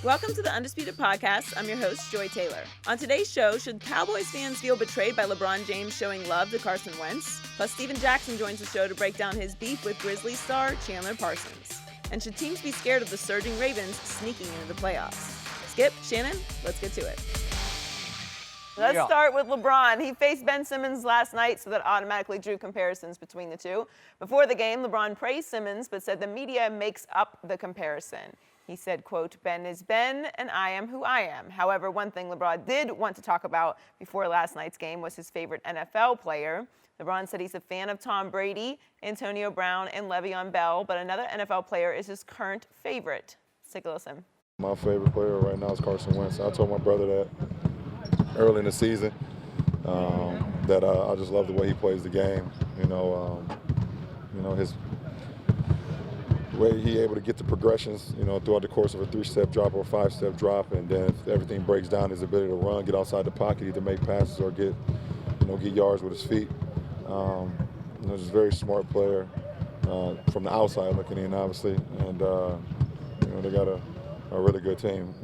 Welcome to the Undisputed Podcast. I'm your host, Joy Taylor. On today's show, should Cowboys fans feel betrayed by LeBron James showing love to Carson Wentz? Plus, Steven Jackson joins the show to break down his beef with Grizzlies star Chandler Parsons. And should teams be scared of the surging Ravens sneaking into the playoffs? Skip, Shannon, let's get to it. Let's start with LeBron. He faced Ben Simmons last night, so that automatically drew comparisons between the two. Before the game, LeBron praised Simmons, but said the media makes up the comparison. He said, quote, Ben is Ben, and I am who I am. However, one thing LeBron did want to talk about before last night's game was his favorite NFL player. LeBron said he's a fan of Tom Brady, Antonio Brown, and Le'Veon Bell, but another NFL player is his current favorite. Let's take a listen. My favorite player right now is Carson Wentz. I told my brother that early in the season, that I just love the way he plays the game. His way he able to get the progressions, throughout the course of a 3-step drop or a 5-step drop, and then if everything breaks down, his ability to run, get outside the pocket, either make passes or get yards with his feet. Just a very smart player from the outside looking in, obviously, and they got a really good team.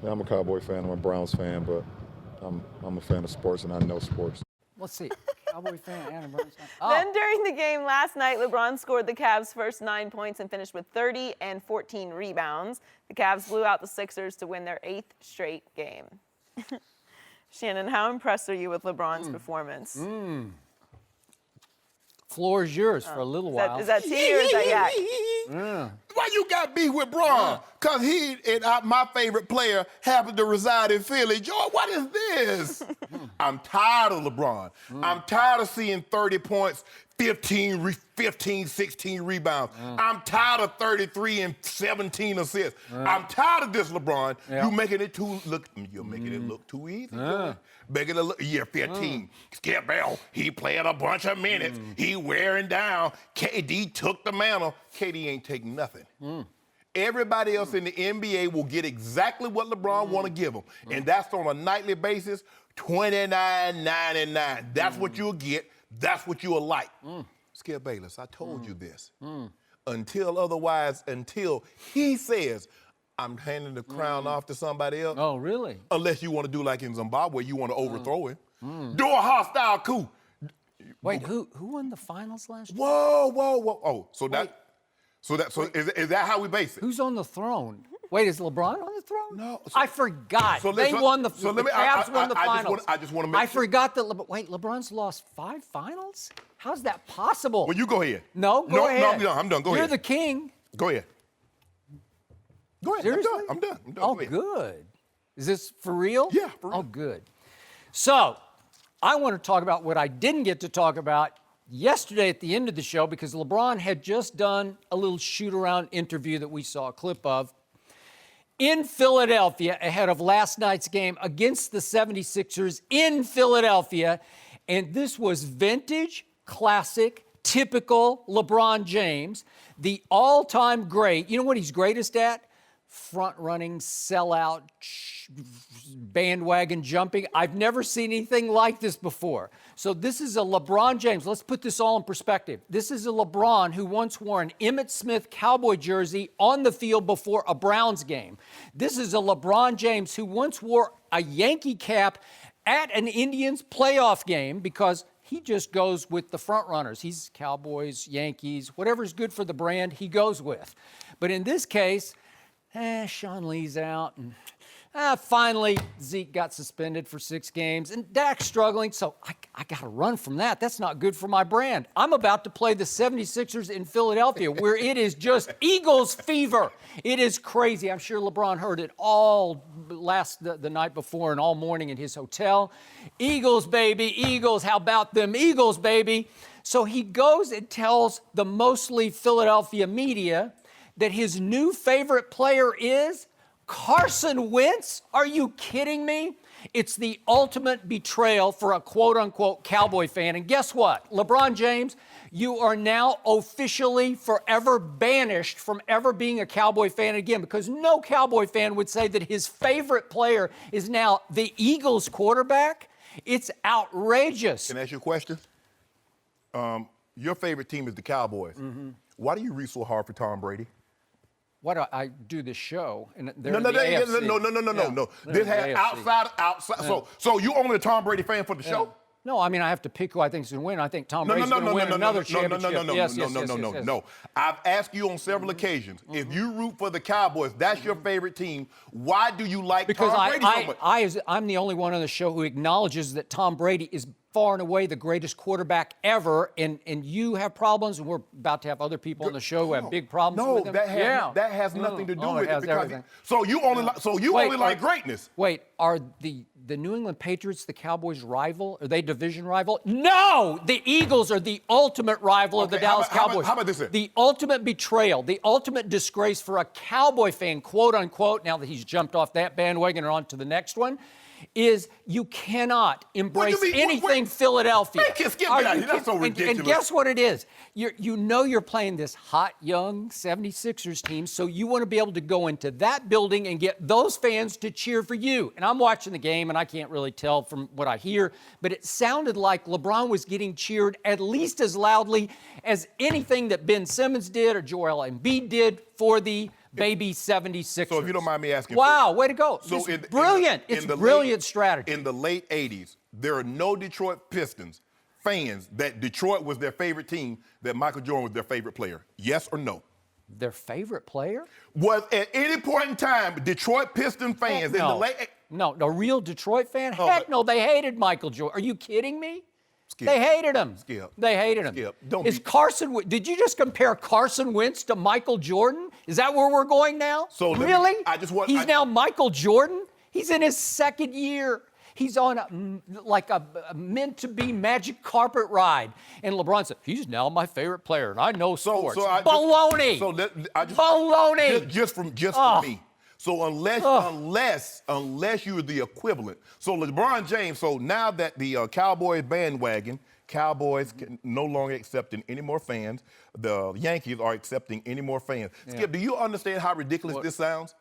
I'm a Cowboy fan, I'm a Browns fan, but I'm a fan of sports and I know sports. Let's see. Cowboy fan and a Browns fan. Oh. Then during the game last night, LeBron scored the Cavs' first 9 points and finished with 30 and 14 rebounds. The Cavs blew out the Sixers to win their 8th straight game. Shannon, how impressed are you with LeBron's performance? Floor is yours for a little while. Is that tea or is that yak? Why you got beef with Braun? Because he and my favorite player happened to reside in Philly. Joy, what is this? I'm tired of LeBron. I'm tired of seeing 30 points, 15, 16 rebounds. I'm tired of 33 and 17 assists. I'm tired of this, LeBron. You're making it look too easy. Making it look, 15. Skip Bell, he played a bunch of minutes. He wearing down. KD took the mantle. KD ain't taking nothing. Everybody else in the NBA will get exactly what LeBron want to give them. And that's on a nightly basis, 29, 9, and 9. That's what you'll get. That's what you'll like. Skip Bayless, I told you this. Until he says, I'm handing the crown off to somebody else. Oh, really? Unless you want to do like in Zimbabwe, you want to overthrow him. Do a hostile coup. Wait, who won the finals last year? Whoa. Oh, so is that how we base it? Who's on the throne? Wait, is LeBron on the throne? No. I forgot. They won the Cavs won the finals. I just want to make I forgot that. Wait, LeBron's lost 5 finals? How's that possible? Well, you go ahead. No, go ahead. No, I'm done. Go ahead. You're the king. Go ahead. Go ahead. Seriously? I'm done. Oh, good. Is this for real? Yeah, for real. Oh, good. So, I want to talk about what I didn't get to talk about yesterday at the end of the show because LeBron had just done a little shoot-around interview that we saw a clip of in Philadelphia ahead of last night's game against the 76ers in Philadelphia. And this was vintage, classic, typical LeBron James, the all-time great. You know what he's greatest at? Front-running, sellout, bandwagon jumping. I've never seen anything like this before. So this is a LeBron James. Let's put this all in perspective. This is a LeBron who once wore an Emmitt Smith Cowboy jersey on the field before a Browns game. This is a LeBron James who once wore a Yankee cap at an Indians playoff game because he just goes with the front runners. He's Cowboys, Yankees, whatever's good for the brand, he goes with. But in this case, Sean Lee's out, and finally Zeke got suspended for 6 games, and Dak's struggling, so I got to run from that. That's not good for my brand. I'm about to play the 76ers in Philadelphia, where it is just Eagles fever. It is crazy. I'm sure LeBron heard it all the night before and all morning in his hotel. Eagles, baby, Eagles, how about them Eagles, baby? So he goes and tells the mostly Philadelphia media that his new favorite player is Carson Wentz? Are you kidding me? It's the ultimate betrayal for a quote-unquote Cowboy fan. And guess what? LeBron James, you are now officially forever banished from ever being a Cowboy fan again, because no Cowboy fan would say that his favorite player is now the Eagles quarterback. It's outrageous. Can I ask you a question? Your favorite team is the Cowboys. Why do you root so hard for Tom Brady? Why do I do this show? And they're No. in the AFC. No. They're This in the has AFC. outside. So you only a Tom Brady fan for the show? No, I mean, I have to pick who I think is going to win. I think Tom Brady's going to win another championship. No. I've asked you on several occasions, if you root for the Cowboys, that's your favorite team, why do you like Tom Brady so much? I'm the only one on the show who acknowledges that Tom Brady is far and away the greatest quarterback ever, and you have problems, and we're about to have other people on the show who have big problems with him. That has nothing to do with it. Because everything. So you only like greatness. Wait, are the New England Patriots the Cowboys' rival? Are they division rival? No! The Eagles are the ultimate rival of the Dallas Cowboys. How about this? The ultimate betrayal, the ultimate disgrace for a Cowboy fan, quote unquote, now that he's jumped off that bandwagon and on to the next one, is you cannot embrace anything Philadelphia. Skip that. That's so ridiculous. And guess what it is? You're playing this hot, young 76ers team, so you want to be able to go into that building and get those fans to cheer for you. And I'm watching the game, and I can't really tell from what I hear, but it sounded like LeBron was getting cheered at least as loudly as anything that Ben Simmons did or Joel Embiid did for the baby 76ers. So if you don't mind me asking. Wow, way to go. So it's brilliant. It's brilliant strategy. In the late 80s, there are no Detroit Pistons fans that Detroit was their favorite team, that Michael Jordan was their favorite player. Yes or no? Their favorite player? Was at any point in time, Detroit Piston fans in the late... No, a real Detroit fan? Heck no, they hated Michael Jordan. Are you kidding me? Skip. They hated him. Skip. They hated him. Skip. Did you just compare Carson Wentz to Michael Jordan? Is that where we're going now? So really? He's now Michael Jordan? He's in his second year. He's on a meant-to-be magic carpet ride. And LeBron said, he's now my favorite player, and I know sports. Baloney! Baloney! Just for me. So unless you're the equivalent. So LeBron James, so now that the Cowboys bandwagon, Cowboys can no longer accepting any more fans. The Yankees are accepting any more fans. Skip, do you understand how ridiculous this sounds?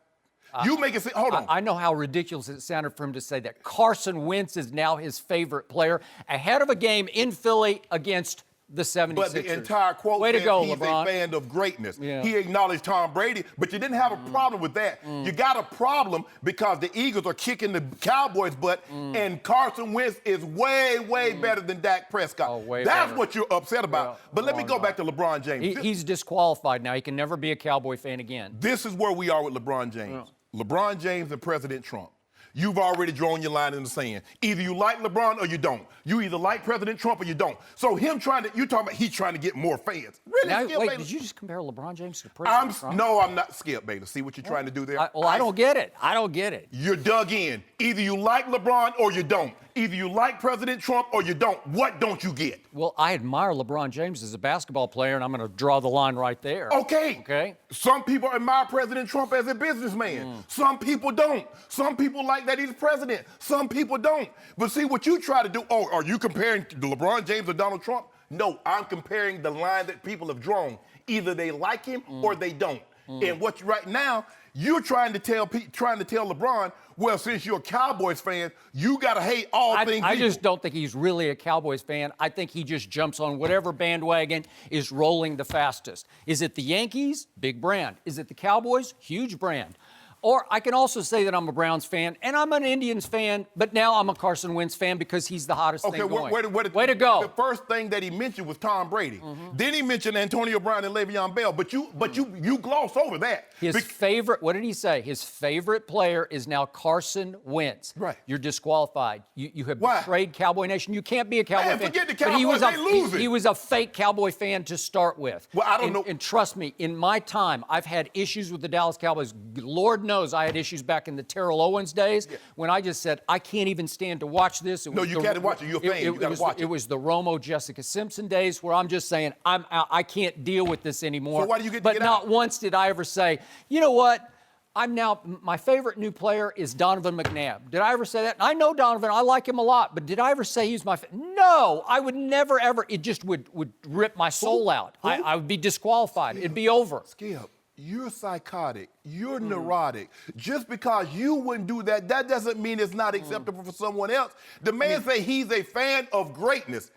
You make it say, hold on. I know how ridiculous it sounded for him to say that Carson Wentz is now his favorite player ahead of a game in Philly against the 76ers. But the entire quote Way to go, he's LeBron. a fan of greatness. Yeah. He acknowledged Tom Brady, but you didn't have a problem with that. You got a problem because the Eagles are kicking the Cowboys' butt, and Carson Wentz is way better than Dak Prescott. Oh, way That's better. what you're upset about. But let me go back to LeBron James. He's disqualified now. He can never be a Cowboy fan again. This is where we are with LeBron James. LeBron James and President Trump. You've already drawn your line in the sand. Either you like LeBron or you don't. You either like President Trump or you don't. So you're talking about he's trying to get more fans. Really, Now, Skip wait, Bayless? did you just compare LeBron James to President Trump? No, I'm not. Skip Bayless. See what you're trying to do there? I don't get it. I don't get it. You're dug in. Either you like LeBron or you don't. Either you like President Trump or you don't. What don't you get? Well, I admire LeBron James as a basketball player, and I'm going to draw the line right there. Okay. Some people admire President Trump as a businessman. Some people don't. Some people like that he's president. Some people don't. But see what you try to do. Oh, are you comparing LeBron James to Donald Trump? No, I'm comparing the line that people have drawn. Either they like him or they don't. And right now, you're trying to tell LeBron, well, since you're a Cowboys fan, you got to hate all things I equal. just don't think he's really a Cowboys fan. I think he just jumps on whatever bandwagon is rolling the fastest. Is it the Yankees? Big brand. Is it the Cowboys? Huge brand. Or I can also say that I'm a Browns fan and I'm an Indians fan, but now I'm a Carson Wentz fan because he's the hottest thing going. Way to go. The first thing that he mentioned was Tom Brady. Then he mentioned Antonio Brown and Le'Veon Bell, but you gloss over that. His favorite, what did he say? His favorite player is now Carson Wentz. Right. You're disqualified. You have betrayed Cowboy Nation. You can't be a Cowboy fan. Forget the But Cowboys, he was a fake Cowboy fan to start with. Well, I don't know. And trust me, in my time, I've had issues with the Dallas Cowboys. Lord knows I had issues back in the Terrell Owens days when I just said, I can't even stand to watch this. No, you can't watch it. You're a fan. You got to watch it. It was the Romo, Jessica Simpson days where I'm just saying, I can't deal with this anymore. So why do you get to But get not out? once did I ever say, you know what? My favorite new player is Donovan McNabb. Did I ever say that? I know Donovan. I like him a lot. But did I ever say he's my No, I would never, ever. It just would rip my soul out. I would be disqualified. It'd be over. Skip, you're psychotic. You're neurotic. Just because you wouldn't do that, that doesn't mean it's not acceptable for someone else. The man say he's a fan of greatness.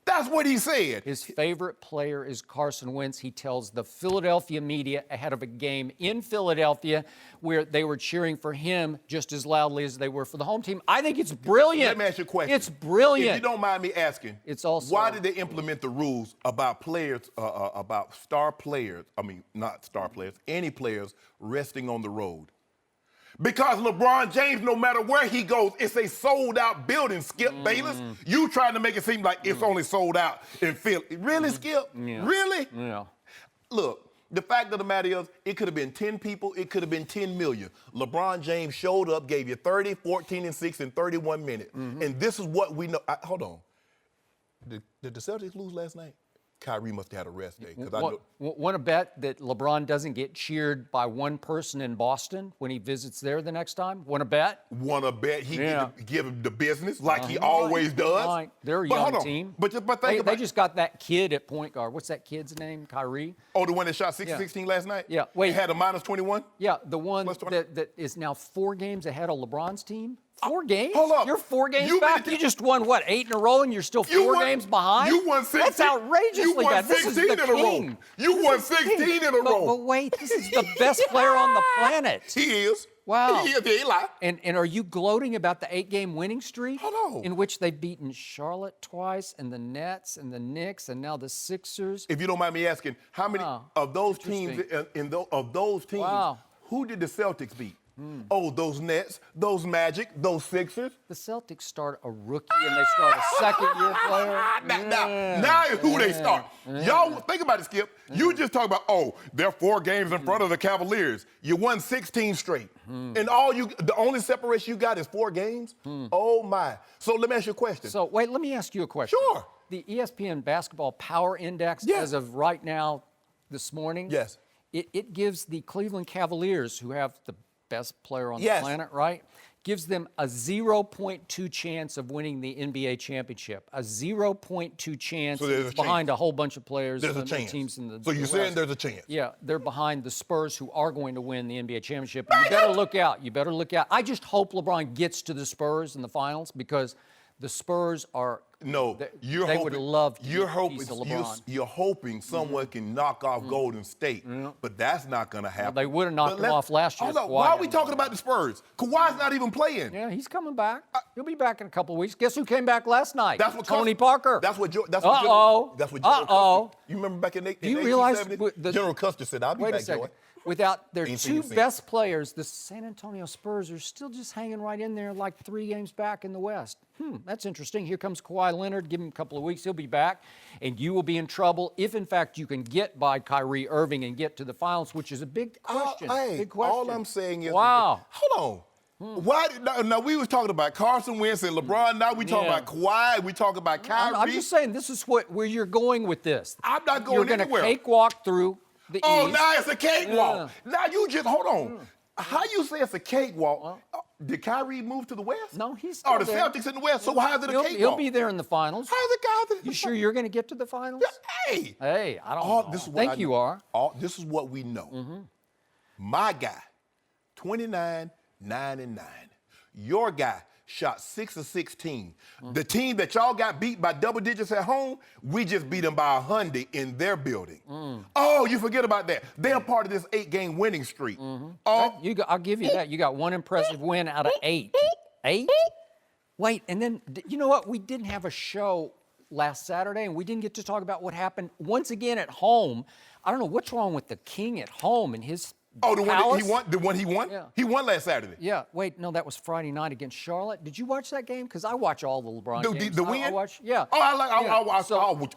That's what he said. His favorite player is Carson Wentz. He tells the Philadelphia media ahead of a game in Philadelphia where they were cheering for him just as loudly as they were for the home team. I think it's brilliant. Let me ask you a question. It's brilliant. If you don't mind me asking, it's also, why did they implement the rules about players, about star players, not star players, any players resting on the road? Because LeBron James, no matter where he goes, it's a sold-out building, Skip Bayless. You trying to make it seem like it's only sold out in Philly. Really, Skip? Yeah. Really? Yeah. Look, the fact of the matter is, it could have been 10 people, it could have been 10 million. LeBron James showed up, gave you 30, 14, and 6 in 31 minutes. And this is what we know. Hold on. Did the Celtics lose last night? Kyrie must have had a rest day. Want to bet that LeBron doesn't get cheered by one person in Boston when he visits there the next time? Want to bet? Want to bet he give him the business like he always does? Right. They're a young team. But think about it. They just got that kid at point guard. What's that kid's name? Kyrie? Oh, the one that shot 16 last night? Yeah. Wait. He had a minus 21? Yeah, the one that is now 4 games ahead of LeBron's team. 4 games? Hold up. You're 4 games back? You just won, 8 in a row, and you're still 4 games behind? You won 16. That's outrageously bad. This is the in a row. You won 16 in a row. But wait, this is the best player on the planet. He is. Wow. He is. He ain't lie. And are you gloating about the 8-game winning streak? Hold on. In which they've beaten Charlotte twice, and the Nets, and the Knicks, and now the Sixers? If you don't mind me asking, how many of those teams, who did the Celtics beat? Oh, those Nets, those Magic, those Sixers. The Celtics start a rookie and they start a second-year player. Now who they start. Y'all think about it, Skip. You just talk about, they're 4 games in front of the Cavaliers. You won 16 straight. And the only separation you got is 4 games? Oh, my. So let me ask you a question. So, wait, let me ask you a question. Sure. The ESPN Basketball Power Index, as of right now, this morning, it gives the Cleveland Cavaliers, who have the best player on the planet, right? Gives them a 0.2 chance of winning the NBA championship. A 0.2 chance behind a whole bunch of players. There's a chance. Teams in the so you're saying there's a chance? Yeah, they're behind the Spurs, who are going to win the NBA championship. You better look out. You better look out. I just hope LeBron gets to the Spurs in the finals, because the Spurs are. No, they would love to you're hoping someone can knock off Golden State, but that's not going to happen. Well, they would have knocked them off last year. Why are we talking about the Spurs? Kawhi's not even playing. Yeah, he's coming back. He'll be back in a couple of weeks. Guess who came back last night? That's what Tony Parker. That's what General Custer. You remember back in 1870? Do you realize General Custer said, "I'll be back." Wait a second. Without their 2 best players, the San Antonio Spurs are still just hanging right in there, like 3 games back in the West. That's interesting. Here comes Kawhi Leonard. Give him a couple of weeks. He'll be back. And you will be in trouble if, in fact, you can get by Kyrie Irving and get to the finals, which is a big question. Big question. All I'm saying is, wow. Hold on. Why? Now, we was talking about Carson Wentz and LeBron. Now we talking about Kawhi. We talking about Kyrie. I'm just saying, this is where you're going with this. I'm not going anywhere. You're going to cakewalk through the East. Now it's a cakewalk. Now you just, hold on. How you say it's a cakewalk? Did Kyrie move to the West? No, he's still the Celtics in the West, so how is it a cakewalk? He'll be there in the finals. How's it, guys? You sure you're going to get to the finals? Hey, I don't think you are. This is what we know. My guy, 29, 9 and 9. Your guy shot 6 of 16. The team that y'all got beat by double digits at home, we just beat them by 100 in their building. Oh, you forget about that. They're part of this 8-game winning streak. I'll give you that. You got 1 impressive win out of 8. 8? Wait, and then, you know what? We didn't have a show last Saturday, and we didn't get to talk about what happened once again at home. I don't know what's wrong with the King at home and his the one he won? Yeah. He won last Saturday. Yeah. Wait, no, that was Friday night against Charlotte. Did you watch that game? Because I watch all the LeBron games. The win? I watch, yeah. I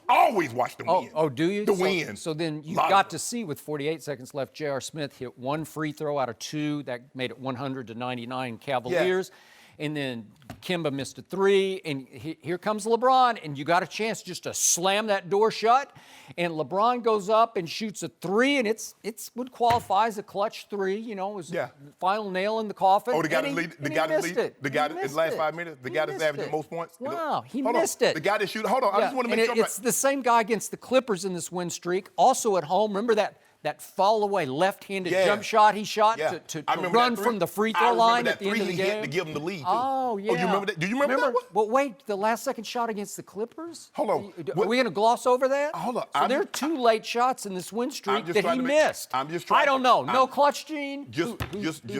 always watch the win. Oh, do you? The win. So then you got to see, with 48 seconds left, J.R. Smith hit 1 free throw out of 2. That made it 100-99 Cavaliers. And then Kemba missed a 3, and here comes LeBron, and you got a chance just to slam that door shut, and LeBron goes up and shoots a 3, and it's would qualify as a clutch 3, you know, it was the final nail in the coffin. The guy in the last 5 minutes, the guy that's averaging most points. Wow, he missed it. The guy that shoots, I just want to make sure. It's the same guy against the Clippers in this win streak, also at home. Remember that fall away left-handed Yeah. jump shot he shot Yeah. to I remember run that from the free throw line at the end of the he hit game? to give them the lead, too. Oh, yeah. Oh, you remember that? Do you remember that one? Well, wait, the last-second shot against the Clippers? Hold on. Are we going to gloss over that? Hold on. So there are 2 late shots in this win streak just that trying he to make- missed. I'm just trying I don't to- know. No I'm- clutch gene? Who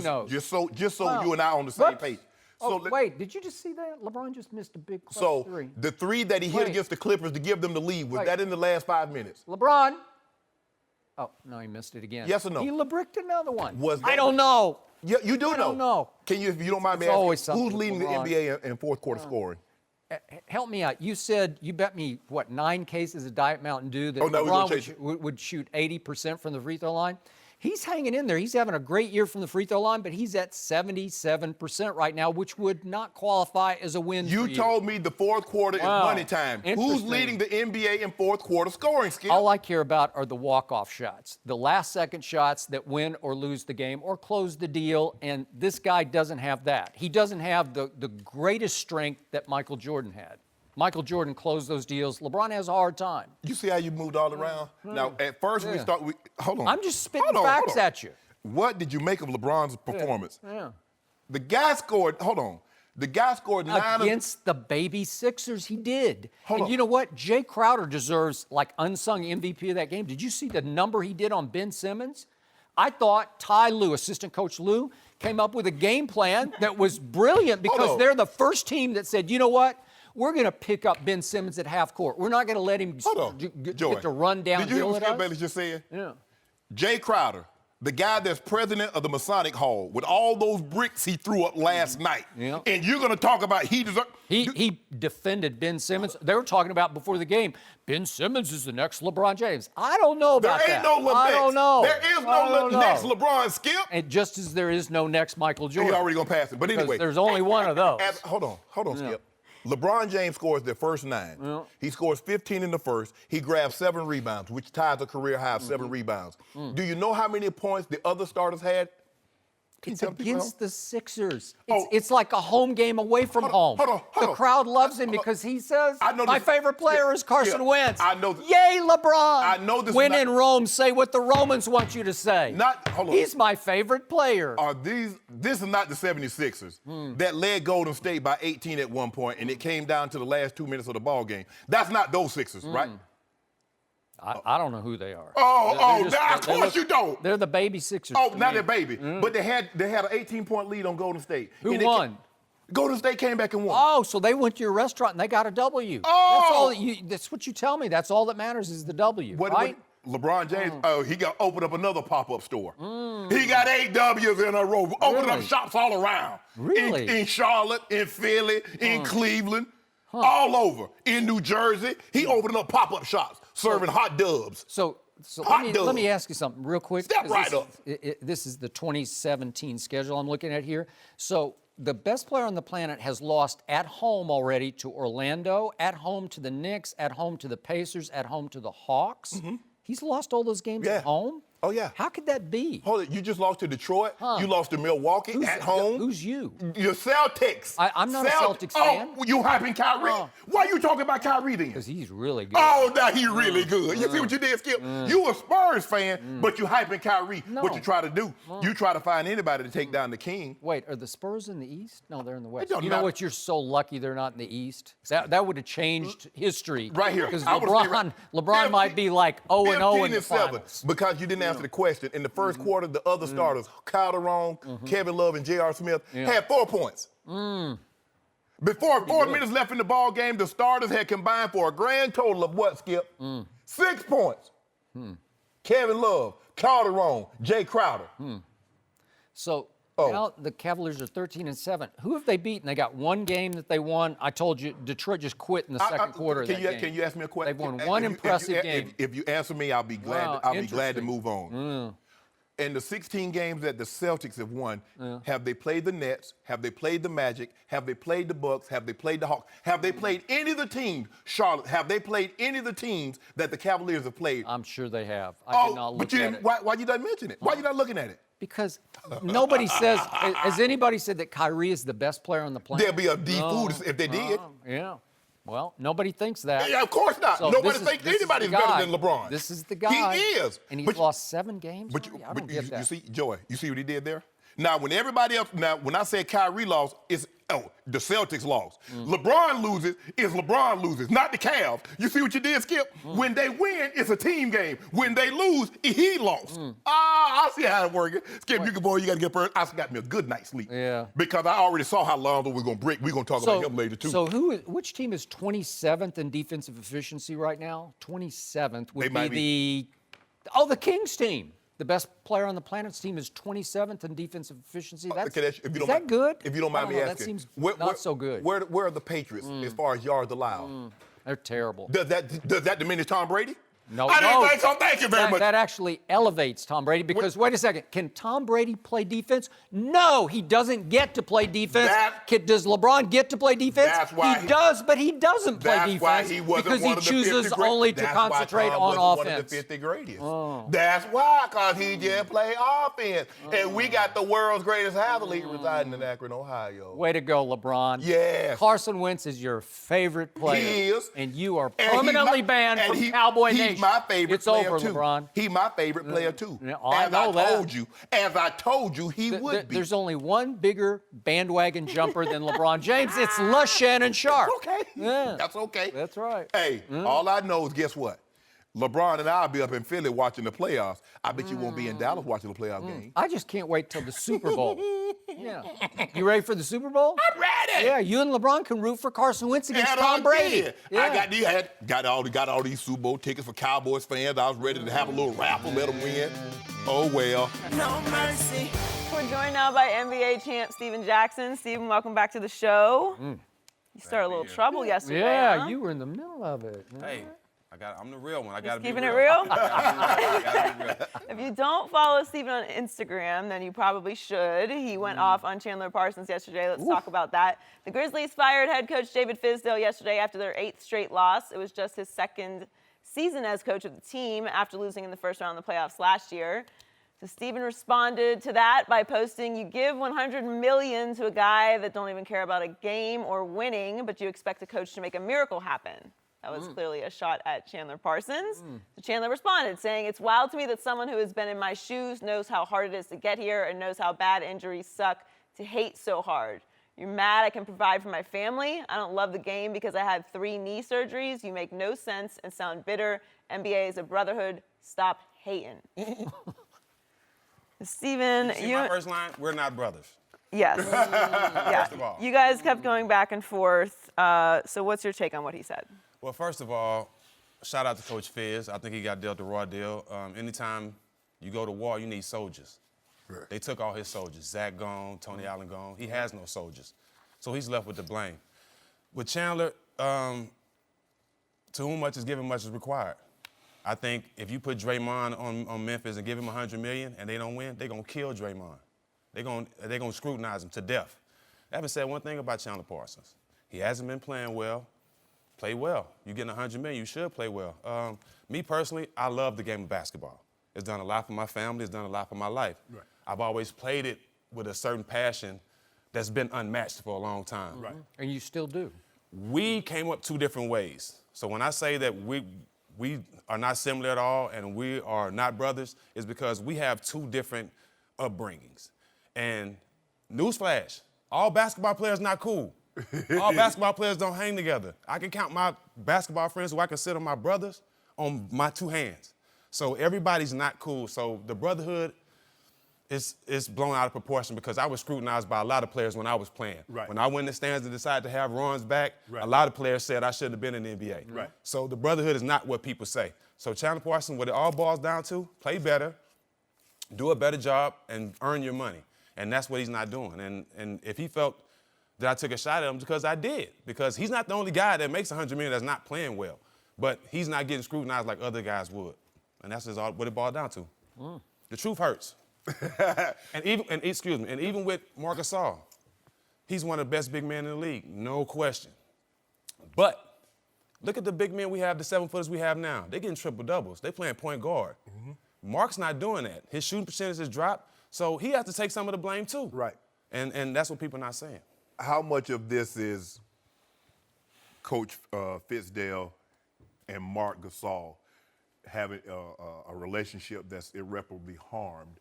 knows? Just so Well, you and I on the same whoops. page. Oh, So wait, did you just see that? LeBron just missed a big clutch So 3. the 3 that he hit Wait. against the Clippers to give them the lead, was Wait. that in the last 5 minutes? LeBron. Oh, no, he missed it again. Yes or no? He LeBricked another one. Was I that- don't know. Yeah, you do know. I don't know. Can you, if you don't mind me It's asking, always something who's with leading the LeBron. NBA in fourth quarter scoring? Help me out. You said you bet me, what, 9 cases of Diet Mountain Dew that Oh, no, we're gonna LeBron chase it. would shoot 80% from the free throw line? He's hanging in there. He's having a great year from the free throw line, but he's at 77% right now, which would not qualify as a win You for told me the fourth quarter Wow. is money time. Who's Interesting. leading the NBA in fourth quarter scoring, Skip? All I care about are the walk-off shots, the last-second shots that win or lose the game or close the deal, and this guy doesn't have that. He doesn't have the greatest strength that Michael Jordan had. Michael Jordan closed those deals. LeBron has a hard time. You see how you moved all around? Now, at first we Yeah. start. Hold on. I'm just spitting Hold on, facts hold on. at you. What did you make of LeBron's performance? Yeah. The guy scored. Hold on. The guy scored 9 Against the baby Sixers, he did. Hold and on. you know what? Jay Crowder deserves like unsung MVP of that game. Did you see the number he did on Ben Simmons? I thought Ty Lue, assistant coach Lue, came up with a game plan that was brilliant because on. they're the first team that said, you know what? We're going to pick up Ben Simmons at half court. We're not going to let him Hold on. get Joy, to run down. Did you hear what Skip Bayless just said? Yeah. Jay Crowder, the guy that's president of the Masonic Hall, with all those bricks he threw up last night. Yeah. And you're going to talk about he deserves. He defended Ben Simmons. They were talking about before the game, Ben Simmons is the next LeBron James. I don't know There about ain't that. no LeBron. I don't know. There is I don't no next know. LeBron, Skip. And just as there is no next Michael He Jordan. already going to pass it. But Because anyway. there's only one of those. Hold on, Skip. LeBron James scores their first 9. Yeah. He scores 15 in the first. He grabs 7 rebounds, which ties a career high of 7 rebounds. Do you know how many points the other starters had? Can you It's tell people against the Sixers. Oh. It's like a home game away from home. hold on. The crowd loves him because he says, I know my this- favorite player yeah, is Carson yeah, Wentz. I know th- Yay, LeBron. I know this is When not- in Rome, say what the Romans want you to say. Hold on. He's my favorite player. This is not the 76ers that led Golden State by 18 at one point, and it came down to the last 2 minutes of the ball game. That's not those Sixers, right? I don't know who they are. Of course you don't. They're the baby Sixers. Oh, to not me. a baby. But they had an 18-point lead on Golden State. Who And they won? Golden State came back and won. Oh, so they went to your restaurant and they got a W. Oh! That's what you tell me. That's all that matters is the W, right? LeBron James, he got opened up another pop-up store. He got 8 W's in a row. Opened up Really? shops all around. Really? In Charlotte, in Philly, in Cleveland, all over. In New Jersey, he opened up pop-up shops serving hot dubs. So Hot let dog. me ask you something real quick. Step 'cause right up. This is the 2017 schedule I'm looking at here. So the best player on the planet has lost at home already to Orlando, at home to the Knicks, at home to the Pacers, at home to the Hawks. He's lost all those games Yeah. at home? Oh, yeah. How could that be? Hold it, you just lost to Detroit. You lost to Milwaukee at home. Who's you? Your Celtics. I'm not a Celtics fan. Oh, you hyping Kyrie? Oh. Why you talking about Kyrie then? Because he's really good. Oh, now he really good. You see what you did, Skip? You a Spurs fan, but you hyping Kyrie. No. What you try to do? You try to find anybody to take down the king. Wait, are the Spurs in the East? No, they're in the West. don't You know matter. what? You're so lucky they're not in the East. That would have changed history. Right here. Because I would've stayed LeBron right- might be like 0-0 in the 15-7, finals. because you didn't answer the question. In the first quarter, the other starters, Kyle Derone, Kevin Love, and J.R. Smith, had 4 points. Before 4 minutes left in the ball game, the starters had combined for a grand total of what, Skip? 6 points. Kevin Love, Kyle Derone, Jay Crowder. So Oh. now the Cavaliers are 13-7. Who have they beaten? They got one game that they won. I told you Detroit just quit in the second quarter of that game. Can you ask me a question? They've won one impressive game. If you answer me, I'll be glad. Wow, I'll be glad to interesting. move on. In the 16 games that the Celtics have won, have they played the Nets? Have they played the Magic? Have they played the Bucks? Have they played the Hawks? Have they played any of the teams, Charlotte? Have they played any of the teams that the Cavaliers have played? I'm sure they have. I did not look but you at didn't. it. Why you didn't mention it? Why you not looking at it? Because nobody says, has anybody said that Kyrie is the best player on the planet? There'd be a D food if they did. Yeah. Well, nobody thinks that. Yeah, of course not. So Nobody this is- thinks this is anybody's the better guy. than LeBron. This is the guy. He is. And he's But- lost 7 games. But, I don't get that. you see, Joey, you see what he did there? Now, when everybody else, when I said Kyrie lost, it's, the Celtics lost. LeBron loses, it's LeBron loses, not the Cavs. You see what you did, Skip? When they win, it's a team game. When they lose, he lost. I see how it works. Skip, you got to get first. I got me a good night's sleep. Yeah. Because I already saw how Lonzo was going to break. We're going to talk about him later, too. So which team is 27th in defensive efficiency right now? 27th would be the Kings team. The best player on the planet's team is 27th in defensive efficiency. Is that good? If you don't mind me asking. That seems not so good. Where are the Patriots as far as yards allowed? They're terrible. Does that diminish Tom Brady? No, I didn't think so. Thank you very much. That actually elevates Tom Brady because, wait a second, can Tom Brady play defense? No, he doesn't get to play defense. Does LeBron get to play defense? That's why he does, but he doesn't play defense why he wasn't because one he of the chooses 50 only to that's concentrate why Tom on wasn't offense. One of the 50 greatest. That's why, because he just played offense. And we got the world's greatest athlete residing in Akron, Ohio. Way to go, LeBron. Yes. Carson Wentz is your favorite player. He is. And you are And permanently banned from Cowboy Nation. He's my favorite it's player, over, too. LeBron. He's my favorite player, too. Yeah, I know that. As I told you, he would be. There's only one bigger bandwagon jumper than LeBron James. It's Shannon Sharpe. Okay. Yeah. That's okay. That's right. Hey, all I know is guess what? LeBron and I'll be up in Philly watching the playoffs. I bet you won't be in Dallas watching the playoff game. I just can't wait till the Super Bowl. Yeah. You ready for the Super Bowl? I'm ready. Yeah, you and LeBron can root for Carson Wentz against And Tom I Brady. did. Yeah. I got all these Super Bowl tickets for Cowboys fans. I was ready to have a little raffle, let them win. Oh well. No mercy. We're joined now by NBA champ Steven Jackson. Steven, welcome back to the show. You started a little trouble yesterday. Yeah, huh? you were in the middle of it. Hey, I'm the real one. I gotta be Keeping real. it real? Gotta be real. If you don't follow Steven on Instagram, then you probably should. He went off on Chandler Parsons yesterday. Let's talk about that. The Grizzlies fired head coach David Fizdale yesterday after their 8th straight loss. It was just his 2nd season as coach of the team after losing in the first round of the playoffs last year. So Steven responded to that by posting, "You give $100 million to a guy that don't even care about a game or winning, but you expect a coach to make a miracle happen." That was clearly a shot at Chandler Parsons. So Chandler responded, saying, "It's wild to me that someone who has been in my shoes knows how hard it is to get here and knows how bad injuries suck to hate so hard. You're mad I can provide for my family. I don't love the game because I had 3 knee surgeries. You make no sense and sound bitter. NBA is a brotherhood. Stop hating." Steven, You see my first line? We're not brothers. Yes. Yeah. First of all. You guys kept going back and forth. So what's your take on what he said? Well, first of all, shout out to Coach Fizz. I think he got dealt a raw deal. Anytime you go to war, you need soldiers. Right. They took all his soldiers. Zach gone, Tony Allen gone. He has no soldiers. So he's left with the blame. With Chandler, to whom much is given, much is required. I think if you put Draymond on Memphis and give him $100 million and they don't win, they're going to kill Draymond. They're going to scrutinize him to death. I haven't said one thing about Chandler Parsons. He hasn't been playing well. Play well. You're getting $100 million, you should play well. Me personally, I love the game of basketball. It's done a lot for my family. It's done a lot for my life. Right. I've always played it with a certain passion that's been unmatched for a long time. Right. And you still do. We came up 2 different ways. So when I say that we are not similar at all and we are not brothers, it's because we have 2 different upbringings. And newsflash, all basketball players not cool. All basketball players don't hang together. I can count my basketball friends who I consider my brothers on my 2 hands. So everybody's not cool. So the brotherhood is blown out of proportion because I was scrutinized by a lot of players when I was playing. Right. When I went in the stands and decided to have Ron's back, a lot of players said I shouldn't have been in the NBA. Right. So the brotherhood is not what people say. So Chandler Parsons, what it all boils down to, play better, do a better job, and earn your money. And that's what he's not doing. And if he felt that I took a shot at him, because I did. Because he's not the only guy that makes $100 million that's not playing well. But he's not getting scrutinized like other guys would. And that's just all what it boiled down to. The truth hurts. and even with Marc Gasol, he's one of the best big men in the league, no question. But look at the big men we have, the 7-footers we have now. They're getting triple doubles. They're playing point guard. Mark's not doing that. His shooting percentage has dropped, so he has to take some of the blame too. Right. And that's what people are not saying. How much of this is Coach Fizdale and Mark Gasol having a relationship that's irreparably harmed,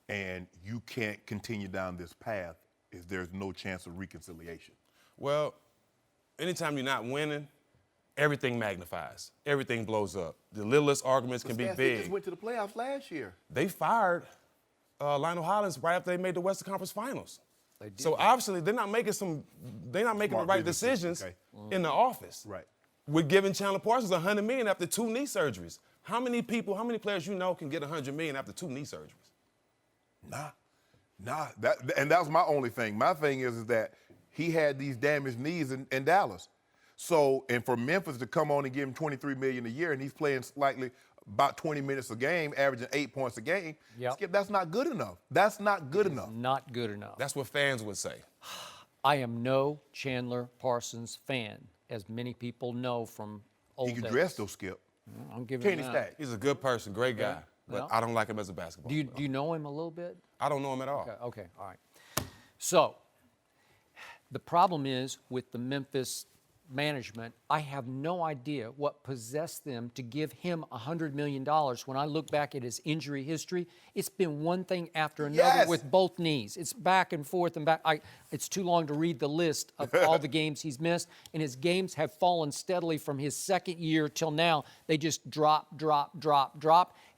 and you can't continue down this path if there's no chance of reconciliation? Well, anytime you're not winning, everything magnifies. Everything blows up. The littlest arguments can be They big. just went to the playoffs last year. They fired Lionel Hollins right after they made the Western Conference Finals. They did. So obviously they're not making the right business decisions okay. in the office. Right. We're giving Chandler Parsons $100 million after 2 knee surgeries. How many players you know can get $100 million after 2 knee surgeries? Nah. And that was my only thing. My thing is that he had these damaged knees in Dallas. So, and for Memphis to come on and give him $23 million a year, and he's playing slightly about 20 minutes a game, averaging 8 points a game. Yep. Skip, that's not good enough. That's not good enough. Not good enough. That's what fans would say. I am no Chandler Parsons fan, as many people know from old He can days. dress though, Skip. I'm giving Kenny him that. Stack. He's a good person, great guy, but Well, I don't like him as a basketball Do player. you know him a little bit? I don't know him at all. Okay, all right. So, the problem is with the Memphis management, I have no idea what possessed them to give him $100 million. When I look back at his injury history, it's been one thing after another Yes. with both knees. It's back and forth and back. It's too long to read the list of all the games he's missed, and his games have fallen steadily from his second year till now. They just drop,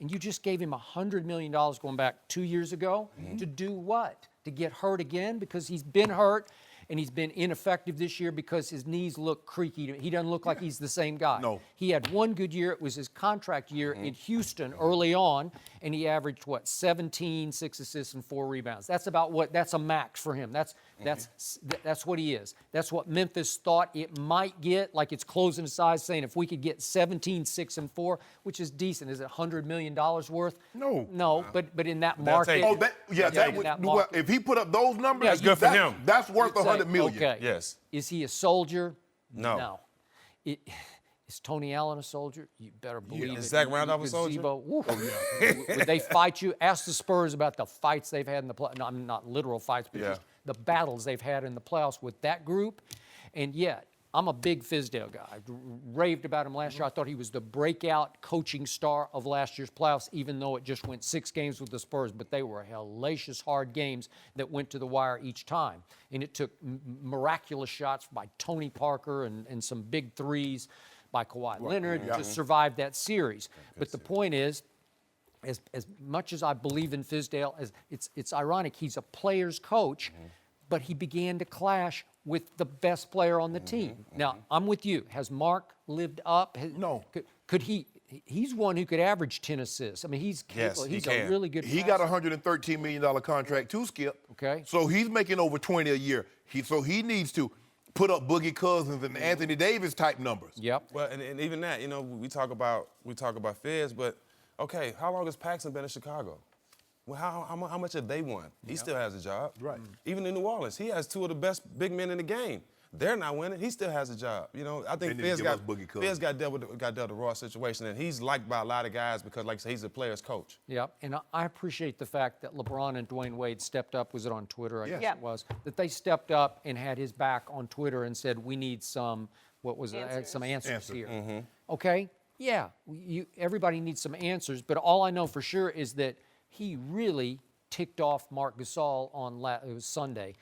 and you just gave him $100 million going back 2 years ago to do what? To get hurt again? Because he's been hurt. And he's been ineffective this year because his knees look creaky. He doesn't look like he's the same guy. No. He had one good year. It was his contract year in Houston early on, and he averaged, 17, 6 assists, and 4 rebounds. That's about that's a max for him. That's what he is. That's what Memphis thought it might get, like it's closing its eyes saying if we could get 17, 6, and 4, which is decent. Is it $100 million worth? No. No, but in that They'll market. take it. Oh, that in would, that well, market. if he put up those numbers, That's good for him. That's worth You'd say, $100 million. Okay. Yes. Is he a soldier? No. Is Tony Allen a soldier? You better believe it. Is Zach Randolph a soldier? Would they fight you? Ask the Spurs about the fights they've had in the playoffs. No, I mean, not literal fights, but just the battles they've had in the playoffs with that group. And yet, I'm a big Fizdale guy. I raved about him last year. I thought he was the breakout coaching star of last year's playoffs, even though it just went 6 games with the Spurs. But they were hellacious hard games that went to the wire each time. And it took miraculous shots by Tony Parker and some big threes by Kawhi Leonard to survive that series. But the point is, as much as I believe in Fizdale, it's ironic, he's a player's coach, but he began to clash with the best player on the team. Now, I'm with you. Has Mark lived up? No. Could he? He's one who could average 10 assists. I mean, he's Yes, capable. he He's can. a really good He got a passer. $113 million contract too, Skip. Okay. So he's making over 20 a year. So he needs to put up Boogie Cousins and Anthony Davis type numbers. Yep. Well, and even that, we talk about Fizz, but okay, how long has Paxson been in Chicago? Well, how much have they won? He still has a job. Right. Even in New Orleans, he has 2 of the best big men in the game. They're not winning. He still has a job. I think They need to Fizz give us Boogie Cousins. got dealt the raw situation, and he's liked by a lot of guys because, like I say, he's a player's coach. Yep, and I appreciate the fact that LeBron and Dwayne Wade stepped up. Was it on Twitter? I guess Yeah. it was. That they stepped up and had his back on Twitter and said, we need some, some answers here. Okay, yeah, everybody needs some answers, but all I know for sure is that he really ticked off Mark Gasol on it was Sunday.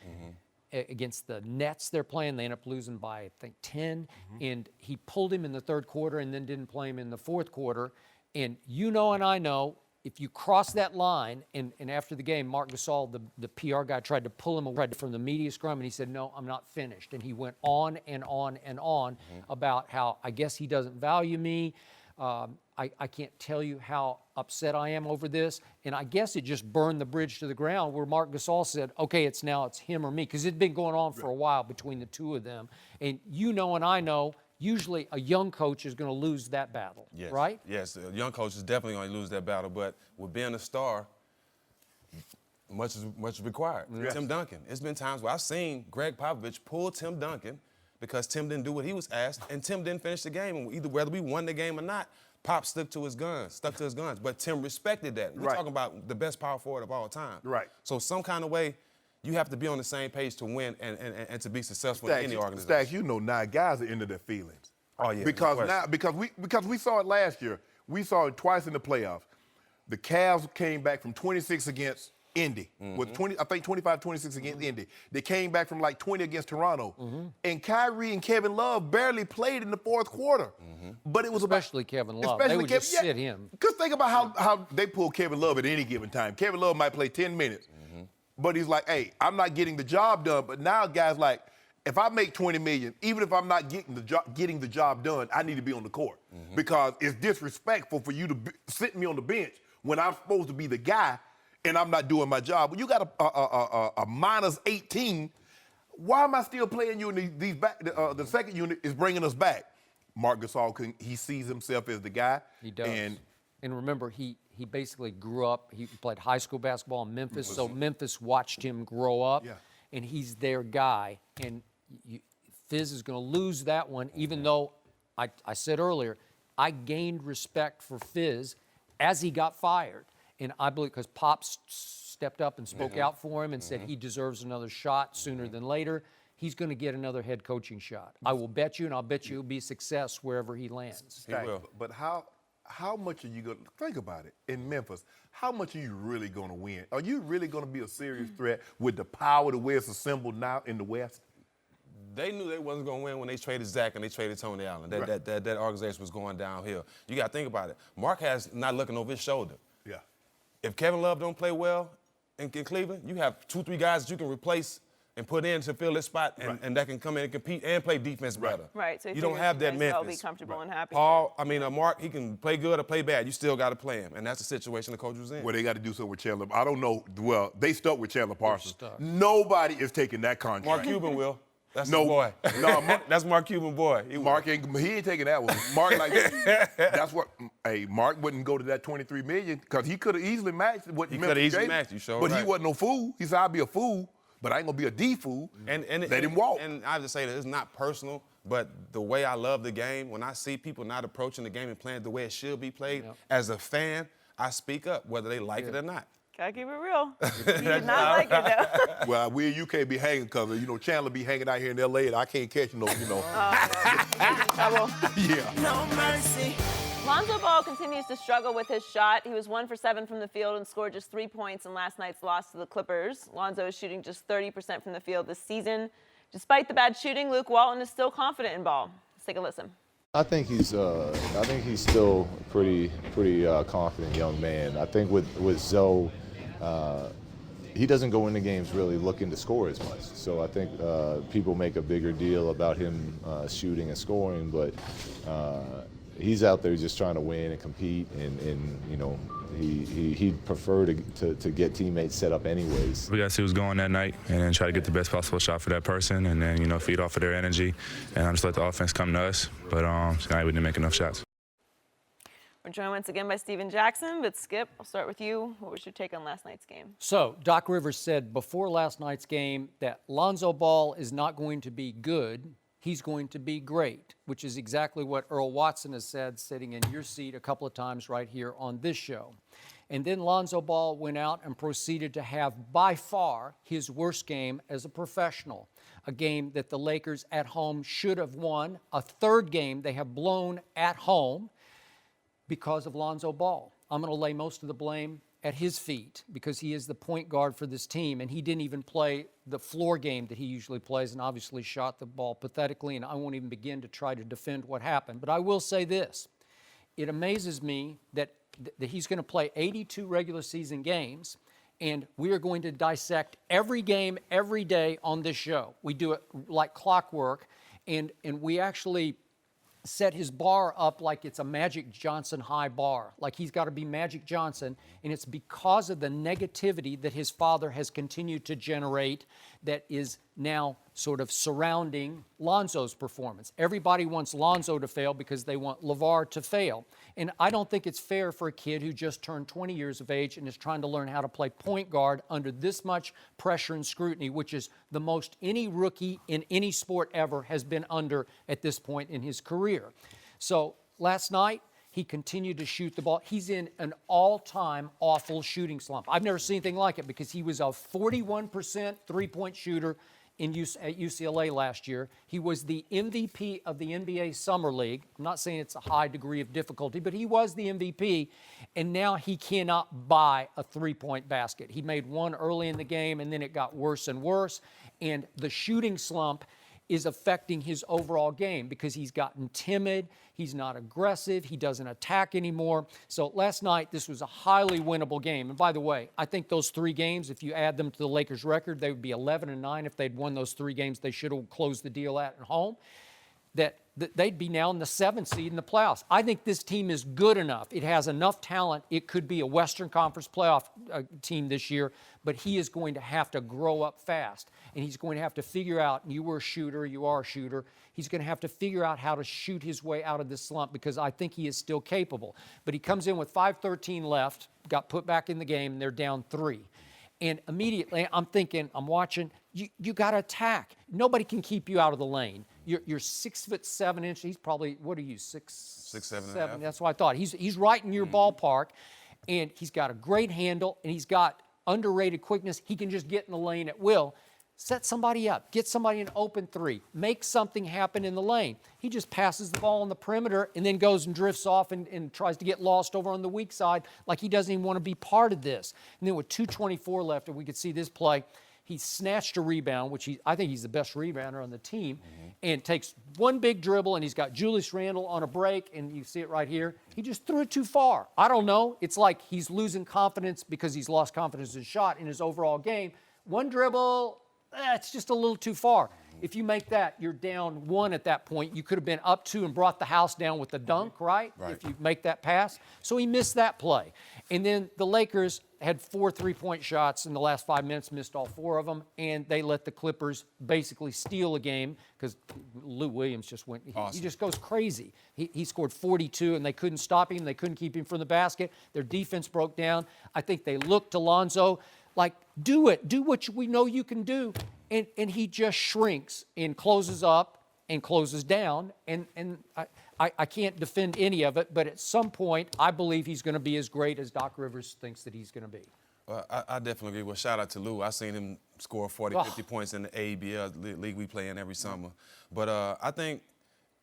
Against the Nets they're playing. They end up losing by, I think, 10. And he pulled him in the third quarter and then didn't play him in the fourth quarter. And and I know, if you cross that line, and after the game, Mark Gasol, the PR guy, tried to pull him away from the media scrum, and he said, no, I'm not finished. And he went on and on and on about how, I guess he doesn't value me. I can't tell you how upset I am over this. And I guess it just burned the bridge to the ground where Mark Gasol said, okay, it's him or me. Because it'd been going on for a while between the two of them. And and I know, usually a young coach is going to lose that battle, Yes. right? Yes, a young coach is definitely going to lose that battle, but with being a star, much is required. Yes. Tim Duncan. It's been times where I've seen Greg Popovich pull Tim Duncan because Tim didn't do what he was asked, and Tim didn't finish the game. And either whether we won the game or not, Pop stuck to his guns. But Tim respected that. We're Right. talking about the best power forward of all time. Right. So some kind of way, You have to be on the same page to win and to be successful in any organization. Stacks, you know now guys are into their feelings. Oh, yeah. Because we saw it last year. We saw it twice in the playoffs. The Cavs came back from 26 against Indy. With 25-26 against Indy. They came back from like 20 against Toronto. And Kyrie and Kevin Love barely played in the fourth quarter. But it was especially Kevin Love. They would just sit him. Because think about how they pull Kevin Love at any given time. Kevin Love might play 10 minutes. But he's like, hey, I'm not getting the job done. But now guys like, if I make $20 million, even if I'm not getting the job done, I need to be on the court. Because it's disrespectful for you to sit me on the bench when I'm supposed to be the guy and I'm not doing my job. When you got a minus 18, why am I still playing you in these back? The second unit is bringing us back. Marc Gasol, he sees himself as the guy. He does. And remember, he basically grew up. He played high school basketball in Memphis, so Memphis watched him grow up, and he's their guy. And Fizz is going to lose that one, even though I said earlier, I gained respect for Fizz as he got fired. And I believe because Pops stepped up and spoke out for him and said he deserves another shot sooner than later, he's going to get another head coaching shot. I will bet you, and I'll bet you he'll be a success wherever he lands. He will. But how much are you going to think about it in Memphis? How much are you really going to win? Are you really going to be a serious threat with the power the way it's assembled now in the West? They knew they wasn't going to win when they traded Zach and they traded Tony Allen. That organization was going downhill. You got to think about it. Mark has not looking over his shoulder. Yeah. If Kevin Love don't play well in Cleveland, you have 2-3 guys that you can replace and put in to fill this spot and that can come in and compete and play defense better. Right. So you don't have that Memphis. Be comfortable and happy. Mark, he can play good or play bad. You still got to play him, and that's the situation the coach was in. Well, they got to do something with Chandler. I don't know. Well, they stuck with Chandler Parsons. Nobody is taking that contract. Mark Cuban will. That's the boy. No, that's Mark Cuban boy. He ain't taking that one. Mark that's what. Hey, Mark wouldn't go to that $23 million because he could have easily matched what he could have easily matched. But he wasn't no fool. He said, "I'll be a fool, but I ain't gonna be a D fool." And let him walk. And I have to say that it's not personal, but the way I love the game, when I see people not approaching the game and playing it the way it should be played, as a fan, I speak up whether they like it or not. Gotta keep it real. You did not like it, though. Well, you can't be hanging because, Chandler be hanging out here in L.A. and I can't catch no, Trouble. Yeah. No mercy. Lonzo Ball continues to struggle with his shot. He was 1 for 7 from the field and scored just 3 points in last night's loss to the Clippers. Lonzo is shooting just 30% from the field this season. Despite the bad shooting, Luke Walton is still confident in Ball. Let's take a listen. I think he's still a pretty confident young man. I think with Zoe, he doesn't go into games really looking to score as much. So I think people make a bigger deal about him shooting and scoring, but he's out there just trying to win and compete, and he'd prefer to get teammates set up anyways. We got to see who's going that night and then try to get the best possible shot for that person, and then feed off of their energy and just let the offense come to us. But tonight we didn't make enough shots. We're joined once again by Steven Jackson, but Skip, I'll start with you. What was your take on last night's game? So Doc Rivers said before last night's game that Lonzo Ball is not going to be good. He's going to be great, which is exactly what Earl Watson has said sitting in your seat a couple of times right here on this show. And then Lonzo Ball went out and proceeded to have by far his worst game as a professional, a game that the Lakers at home should have won, a third game they have blown at home because of Lonzo Ball. I'm going to lay most of the blame at his feet because he is the point guard for this team, and he didn't even play the floor game that he usually plays and obviously shot the ball pathetically, and I won't even begin to try to defend what happened. But I will say this. It amazes me that he's going to play 82 regular season games, and we are going to dissect every game every day on this show. We do it like clockwork, and we actually set his bar up like it's a Magic Johnson high bar, like he's got to be Magic Johnson, and it's because of the negativity that his father has continued to generate that is now sort of surrounding Lonzo's performance. Everybody wants Lonzo to fail because they want LeVar to fail. And I don't think it's fair for a kid who just turned 20 years of age and is trying to learn how to play point guard under this much pressure and scrutiny, which is the most any rookie in any sport ever has been under at this point in his career. So last night, He continued to shoot the ball. He's in an all-time awful shooting slump. I've never seen anything like it because he was a 41% three-point shooter at UCLA last year. He was the MVP of the NBA Summer League. I'm not saying it's a high degree of difficulty, but he was the MVP, and now he cannot buy a three-point basket. He made one early in the game, and then it got worse and worse, and the shooting slump is affecting his overall game because he's gotten timid, he's not aggressive, he doesn't attack anymore. So last night, this was a highly winnable game. And by the way, I think those 3 games, if you add them to the Lakers' record, they would be 11-9 if they'd won those 3 games they should have closed the deal at home. That they'd be now in the 7th seed in the playoffs. I think this team is good enough. It has enough talent. It could be a Western Conference playoff team this year, but he is going to have to grow up fast. And he's going to have to figure out, you were a shooter, you are a shooter, he's going to have to figure out how to shoot his way out of this slump because I think he is still capable. But he comes in with 5:13 left, got put back in the game, and they're down 3. And immediately, I'm thinking, I'm watching, you got to attack. Nobody can keep you out of the lane. You're 6'7". He's probably, what are you, 6'7"? That's what I thought. He's right in your ballpark, and he's got a great handle, and he's got underrated quickness. He can just get in the lane at will. Set somebody up. Get somebody an open 3. Make something happen in the lane. He just passes the ball on the perimeter and then goes and drifts off and tries to get lost over on the weak side like he doesn't even want to be part of this. And then with 2:24 left, and we could see this play, he snatched a rebound, which I think he's the best rebounder on the team, and takes one big dribble, and he's got Julius Randle on a break, and you see it right here. He just threw it too far. I don't know. It's like he's losing confidence because he's lost confidence in his shot in his overall game. One dribble, it's just a little too far. If you make that, you're down 1 at that point. You could have been up 2 and brought the house down with the dunk, right? If you make that pass. So he missed that play. And then the Lakers had 4 three-point shots in the last 5 minutes, missed all 4 of them, and they let the Clippers basically steal a game because Lou Williams just went, he just goes crazy. He scored 42, and they couldn't stop him. They couldn't keep him from the basket. Their defense broke down. I think they looked to Lonzo like, do it. Do what we know you can do. And he just shrinks and closes up and closes down. And I can't defend any of it, but at some point, I believe he's going to be as great as Doc Rivers thinks that he's going to be. I definitely agree. Well, shout out to Lou. I seen him score 40, 50 points in the ABL league we play in every summer. But I think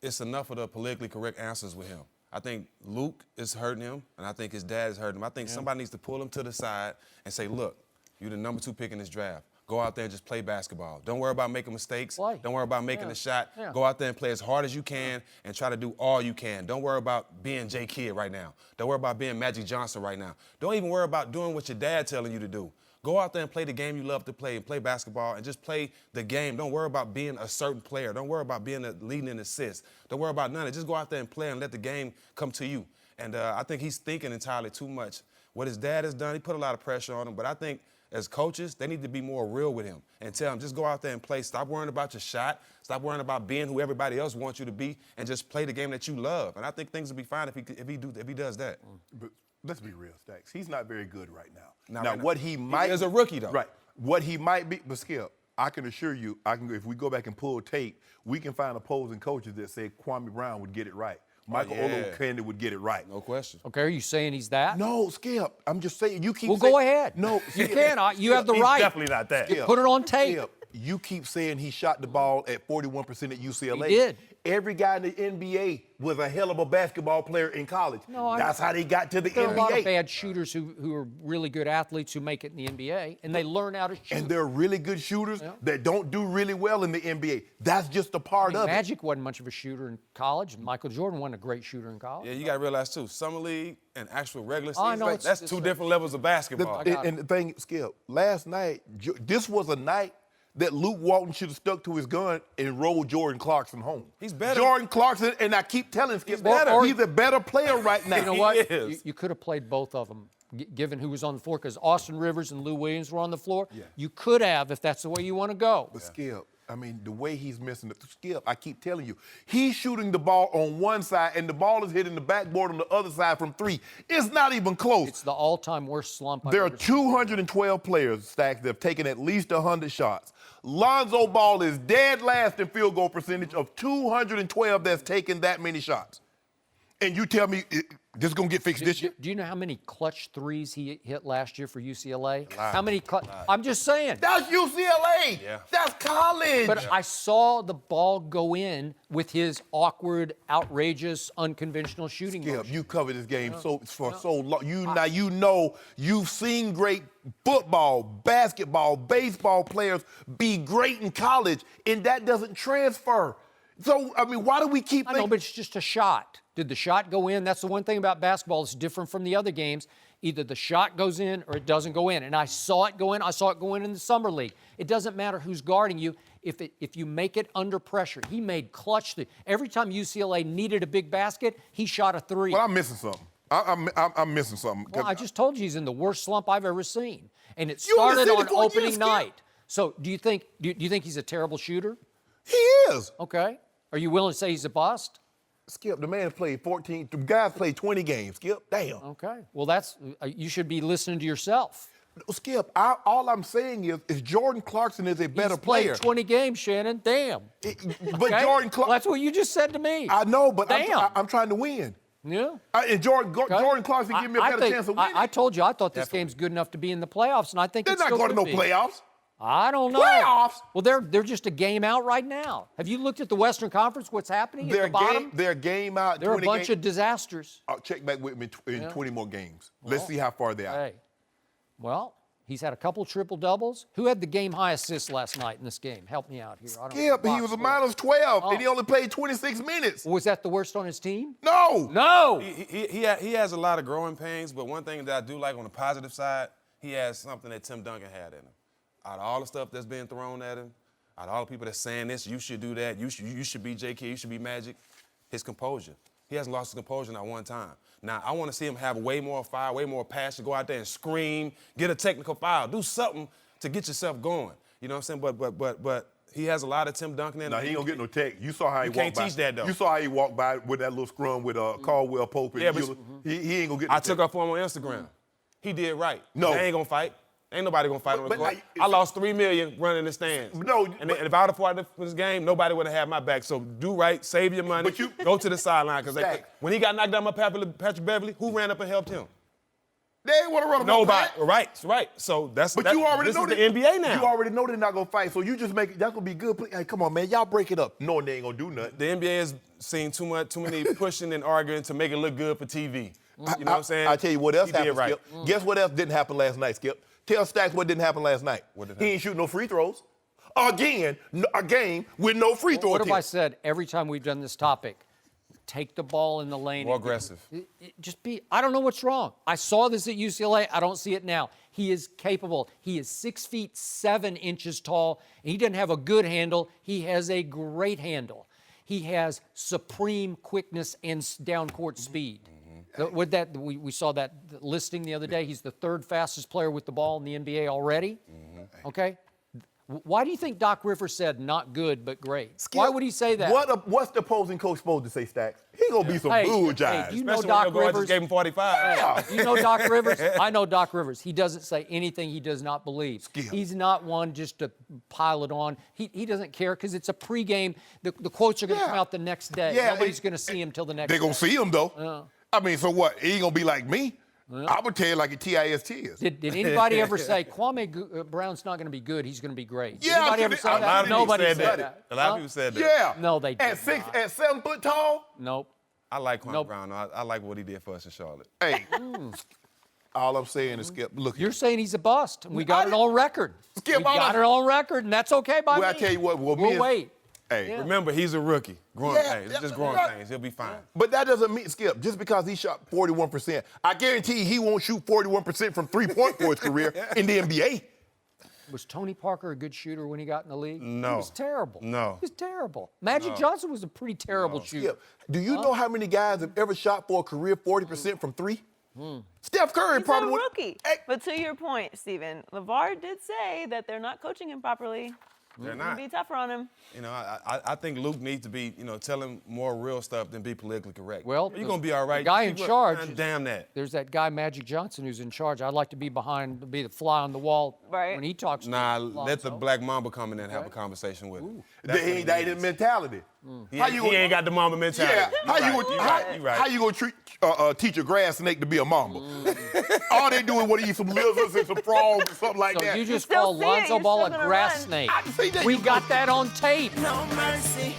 it's enough of the politically correct answers with him. I think Luke is hurting him, and I think his dad is hurting him. I think somebody needs to pull him to the side and say, look, you're the number 2 pick in this draft. Go out there and just play basketball. Don't worry about making mistakes. Don't worry about making a shot. Go out there and play as hard as you can and try to do all you can. Don't worry about being J. Kidd right now. Don't worry about being Magic Johnson right now. Don't even worry about doing what your dad telling you to do. Go out there and play the game you love to play and play basketball and just play the game. Don't worry about being a certain player. Don't worry about being leading in assists. Don't worry about none of it. Just go out there and play and let the game come to you. And I think he's thinking entirely too much. What his dad has done, he put a lot of pressure on him, but I think as coaches, they need to be more real with him and tell him, just go out there and play. Stop worrying about your shot. Stop worrying about being who everybody else wants you to be, and just play the game that you love. And I think things will be fine if he does that. But let's be real, Stacks. He's not very good right now. Now, what he might he is a rookie, though. Right. What he might be, but Skip, I can assure you, if we go back and pull tape, we can find opposing coaches that say Kwame Brown would get it right. Michael Olowokandi would get it right. No question. Okay, are you saying he's that? No, Skip. I'm just saying. You keep. Well, saying, go ahead. No, you Skip, can. You have the he's right. Definitely not that. Skip, put it on tape. Skip, you keep saying he shot the ball at 41% at UCLA. He did. Every guy in the NBA was a hell of a basketball player in college. No, that's how they got to the there NBA. There are a lot of bad shooters who are really good athletes who make it in the NBA, and they learn how to shoot. And there are really good shooters that don't do really well in the NBA. That's just a part of it. Magic wasn't much of a shooter in college. Michael Jordan wasn't a great shooter in college. Yeah, you got to realize, too, summer league and actual regular season, that's 2 different levels of basketball. And the thing, Skip, last night, this was a night that Luke Walton should have stuck to his gun and rolled Jordan Clarkson home. He's better. Jordan Clarkson, and I keep telling Skip, he's a better player right now. You know what? He is. You could have played both of them, given who was on the floor, because Austin Rivers and Lou Williams were on the floor. Yeah. You could have, if that's the way you want to go. But Skip, I mean, the way he's missing it, Skip, I keep telling you, he's shooting the ball on one side, and the ball is hitting the backboard on the other side from 3. It's not even close. It's the all-time worst slump I've There are ever seen. 212 players, Stacks, that have taken at least 100 shots. Lonzo Ball is dead last in field goal percentage of 212 that's taken that many shots. And you tell me this is going to get fixed this year? Do you know how many clutch threes he hit last year for UCLA? How many I'm just saying. That's UCLA. Yeah. That's college. But I saw the ball go in with his awkward, outrageous, unconventional shooting Yeah, motion. you covered this game so long. You know you've seen great football, basketball, baseball players be great in college, and that doesn't transfer. So, I mean, why do we keep I know, but it's just a shot. Did the shot go in? That's the one thing about basketball that's different from the other games. Either the shot goes in or it doesn't go in. And I saw it go in. I saw it go in the summer league. It doesn't matter who's guarding you. If you make it under pressure, he made clutch. Every time UCLA needed a big basket, he shot a three. Well, I'm missing something. I'm missing something. Well, I just told you he's in the worst slump I've ever seen. And it You only started said on it 4 years, opening Skip. night. So do you think he's a terrible shooter? He is. Okay. Are you willing to say he's a bust? Skip, the man played 14. The guys played 20 games. Skip, damn. Okay. Well, you should be listening to yourself. Skip, all I'm saying is Jordan Clarkson is a better He's played player. 20 games, Shannon. Damn. But Okay? Jordan Well, Clarkson. that's what you just said to me. I know, but Damn. I'm trying to win. Yeah. And Jordan Okay. Clarkson give me a better think- chance of winning. I told you I thought this game's good enough to be in the playoffs, and I think They're it's not still going to no could be. playoffs. I don't know. Playoffs? Well, they're just a game out right now. Have you looked at the Western Conference? What's happening at the bottom? They're game out. They're a 20 bunch game- of disasters. Check back with me in Yeah. 20 more games. Let's see how far they are. Hey, well, he's had a couple triple doubles. Who had the game high assist last night in this game? Help me out here. I don't know Skip, the he box was a score. minus 12, Oh. and he only played 26 minutes. Was that the worst on his team? No. No. He has a lot of growing pains, but one thing that I do like on the positive side, he has something that Tim Duncan had in him. Out of all the stuff that's being thrown at him, out of all the people that's saying this, you should do that, you should be J.K., you should be Magic, his composure. He hasn't lost his composure not one time. Now, I want to see him have way more fire, way more passion, go out there and scream, get a technical foul, do something to get yourself going. You know what I'm saying? But he has a lot of Tim Duncan in him. No, he ain't gonna get no tech. You saw how he You walked can't by. teach that, though. You saw how he walked by with that little scrum with Caldwell Pope and Yeah, but- Euler. He ain't gonna get no I took tech. up for him on Instagram. He did right. No. They ain't gonna fight. Ain't nobody gonna fight on the But court. like, I lost $3 million running the stands. No, and but- if I would have fought this game, nobody would have had my back. So do right, save your money, But you- go to the sideline. Because Stack. when he got knocked down by Patrick Beverly, who ran up and helped him? They ain't want to run him Nobody. off. Right. So But you already this know is the that- NBA now. You already know they're not gonna fight, so you just make it. That's gonna be good. Hey, come on, man, y'all break it up. Knowing they ain't gonna do nothing. The NBA has seen too many pushing and arguing to make it look good for TV. You know what I'm saying? I tell you what else He did happened, right. Skip. Guess what else didn't happen last night, Skip? Tell Stacks what didn't happen last night. What didn't He ain't shooting no free throws. Again, a game with no free throw What have I attempts. said every time we've done this topic? Take the ball in the lane. More and aggressive. I don't know what's wrong. I saw this at UCLA. I don't see it now. He is capable. He is 6'7" tall. And he doesn't have a good handle. He has a great handle. He has supreme quickness and down court speed. With that, we saw that listing the other day. He's the third fastest player with the ball in the NBA already. Okay? Why do you think Doc Rivers said not good but great? Skip, Why would he say that? What's the opposing coach supposed to say, Stacks? He gonna be some Hey, bull hey, jive. you know Especially Doc when your guard Rivers. just gave him 45. Yeah. You know Doc Rivers? I know Doc Rivers. He doesn't say anything he does not believe. Skip. He's not one just to pile it on. He doesn't care because it's a pregame. The quotes are going to Yeah. come out the next day. Yeah, Nobody's going to see him till the next They day. gonna see him though. I mean, so what? He ain't gonna be like me. I would tell you like a TIST is. Did anybody ever say Kwame Brown's not going to be good? He's going to be great. Yeah, Anybody I ever think say a lot that? of people Nobody said said that. that. A lot of Huh? people said that. Yeah. No, they did at not. 7 foot tall. Nope. I like Kwame Nope. Brown. I like what he did for us in Charlotte. Hey, all I'm saying is, Skip, look. You're saying he's a bust, and we got it on record. Skip, we all got I'm- it on record, and that's okay by me. Well, I tell you what. Well, me we'll and- wait. Hey, Yeah. Remember, he's a rookie. Growing Yeah, pains. yeah, It's just growing yeah. pains. He'll be fine. but that doesn't mean, Skip, just because he shot 41%, I guarantee he won't shoot 41% from three-point for his career in the NBA. Was Tony Parker a good shooter when he got in the league? No. He was terrible. No. He was terrible. Magic Johnson was a pretty terrible shooter. Skip, do you know how many guys have ever shot for a career 40% from three? Steph Curry He's probably a would. rookie. Hey, But to your point, Stephen, LeVar did say that they're not coaching him properly. They're It'll not. be tougher on him. You know, I think Luke needs to be, tell him more real stuff than be politically correct. Well, you're going to be all right. the guy in charge. Damn that. There's that guy, Magic Johnson, who's in charge. I'd like to be be the fly on the wall Right. when he talks Nah, to let the Lonzo. Black Mamba come in and have a conversation with him. That ain't his mentality. He ain't got the mama mentality. Yeah, how you gonna teach a grass snake to be a mama? All they do is want to eat some lizards and some frogs or something like that. So you just call Lonzo Ball a grass snake. We got that on tape. No mercy.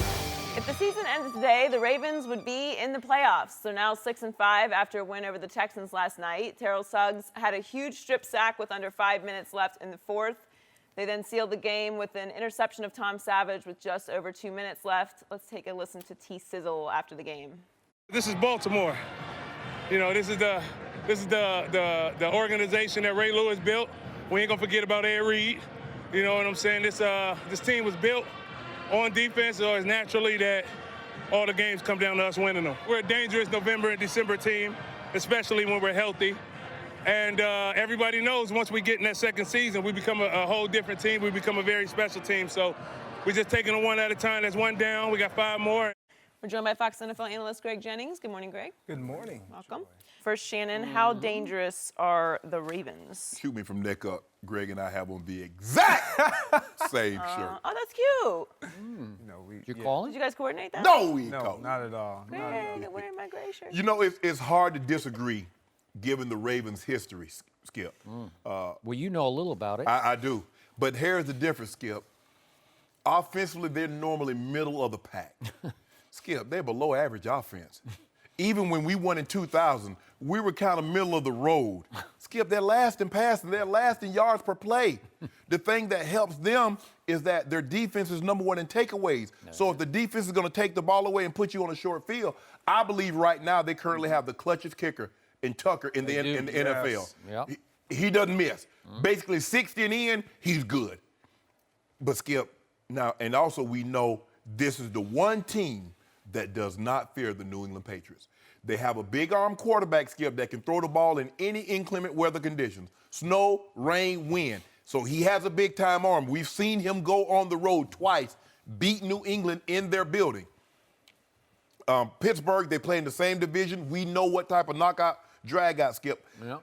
If the season ends today, the Ravens would be in the playoffs. They're now 6-5 after a win over the Texans last night. Terrell Suggs had a huge strip sack with under 5 minutes left in the fourth. They then sealed the game with an interception of Tom Savage with just over 2 minutes left. Let's take a listen to T. Sizzle after the game. This is Baltimore. You know, this is the organization that Ray Lewis built. We ain't gonna forget about Ed Reed. You know what I'm saying? This team was built on defense, so it's naturally that all the games come down to us winning them. We're a dangerous November and December team, especially when we're healthy. And everybody knows once we get in that second season, we become a whole different team. We become a very special team. So we're just taking it one at a time. There's one down. We got 5 more. We're joined by Fox NFL analyst Greg Jennings. Good morning, Greg. Good morning. Welcome. First, Shannon, how dangerous are the Ravens? Shoot me from neck up. Greg and I have on the exact same shirt. Oh, that's cute. Did you call Did him? you guys coordinate that? No, we No, don't. not at all. Greg, wearing my gray shirt. You know, it's hard to disagree given the Ravens' history, Skip. Well, you know a little about it. I do. But here's the difference, Skip. Offensively, they're normally middle of the pack. Skip, they're below average offense. Even when we won in 2000, we were kind of middle of the road. Skip, they're last in passing, they're last in yards per play. The thing that helps them is that their defense is number one in takeaways. So if the defense is going to take the ball away and put you on a short field, I believe right now they currently have the clutchest kicker in Tucker in the NFL. Yep. He doesn't miss. Basically 60 and in, he's good. But Skip, now, and also we know this is the one team that does not fear the New England Patriots. They have a big arm quarterback, Skip, that can throw the ball in any inclement weather conditions. Snow, rain, wind. So he has a big time arm. We've seen him go on the road twice, beat New England in their building. Pittsburgh, they play in the same division. We know what type of knockout, drag out, Skip. Yep.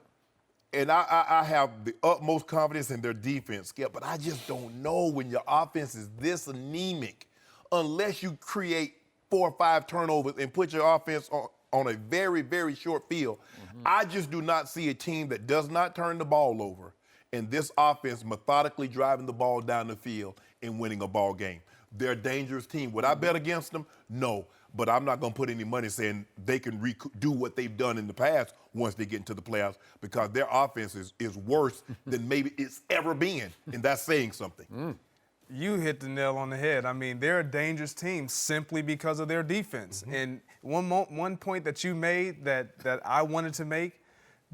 And I have the utmost confidence in their defense, Skip, but I just don't know when your offense is this anemic unless you create 4 or 5 turnovers and put your offense on a very, very short field. I just do not see a team that does not turn the ball over and this offense methodically driving the ball down the field and winning a ball game. They're a dangerous team. Would I bet against them? No. But I'm not going to put any money saying they can do what they've done in the past once they get into the playoffs because their offense is worse than maybe it's ever been, and that's saying something. You hit the nail on the head. I mean, they're a dangerous team simply because of their defense. And one point that you made that I wanted to make,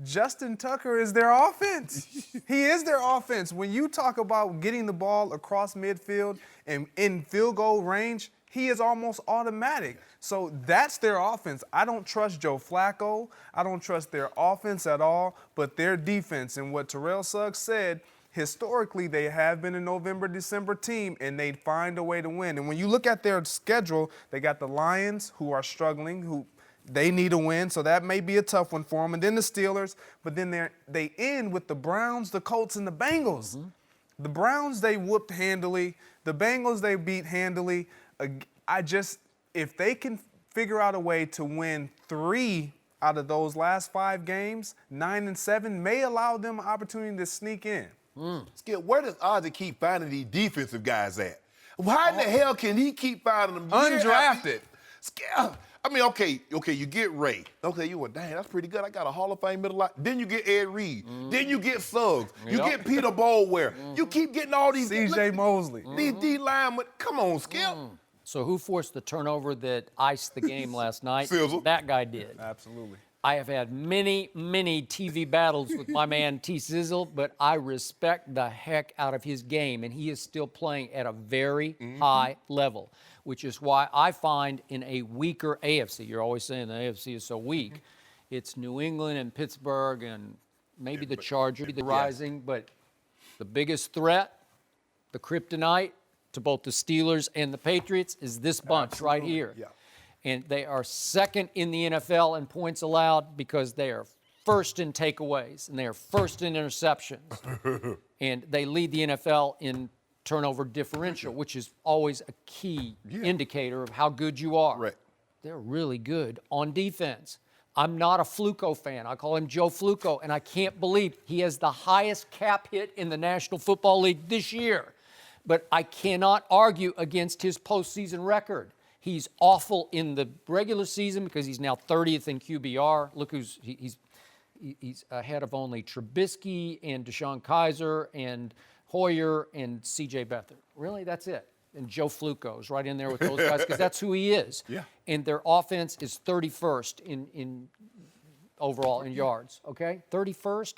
Justin Tucker is their offense. He is their offense. When you talk about getting the ball across midfield and in field goal range, he is almost automatic. So that's their offense. I don't trust Joe Flacco. I don't trust their offense at all, but their defense. And what Terrell Suggs said, historically, they have been a November, December team, and they find a way to win. And when you look at their schedule, they got the Lions, who are struggling, who they need a win, so that may be a tough one for them. And then the Steelers, but then they end with the Browns, the Colts, and the Bengals. The Browns, they whooped handily. The Bengals, they beat handily. If they can figure out a way to win 3 out of those last 5 games, 9 and 7, may allow them an opportunity to sneak in. Skip, where does Ozzie keep finding these defensive guys at? Why in the hell can he keep finding them? Undrafted. Skip, I mean, okay, you get Ray. Okay, you went, dang, that's pretty good. I got a Hall of Fame middle line. Then you get Ed Reed. Then you get Suggs. You get Peter Boulware. You keep getting all these. C.J. Mosley. These D linemen. Come on, Skip. So who forced the turnover that iced the game last night? Sizzle. That guy did. Absolutely. I have had many, many TV battles with my man T. Sizzle, but I respect the heck out of his game, and he is still playing at a very high level, which is why I find in a weaker AFC, you're always saying the AFC is so weak, it's New England and Pittsburgh and maybe the Chargers rising, but the biggest threat, the kryptonite to both the Steelers and the Patriots is this bunch right here. Yeah. And they are second in the NFL in points allowed because they are first in takeaways and they are first in interceptions. And they lead the NFL in turnover differential, which is always a key indicator of how good you are. Right. They're really good on defense. I'm not a Fluco fan. I call him Joe Fluco, and I can't believe he has the highest cap hit in the National Football League this year. But I cannot argue against his postseason record. He's awful in the regular season because he's now 30th in QBR. Look who's he's ahead of only Trubisky and Deshaun Kaiser and Hoyer and C.J. Beathard. Really, that's it. And Joe Fluco's right in there with those guys because that's who he is. Yeah. And their offense is 31st in overall in yards, okay? 31st.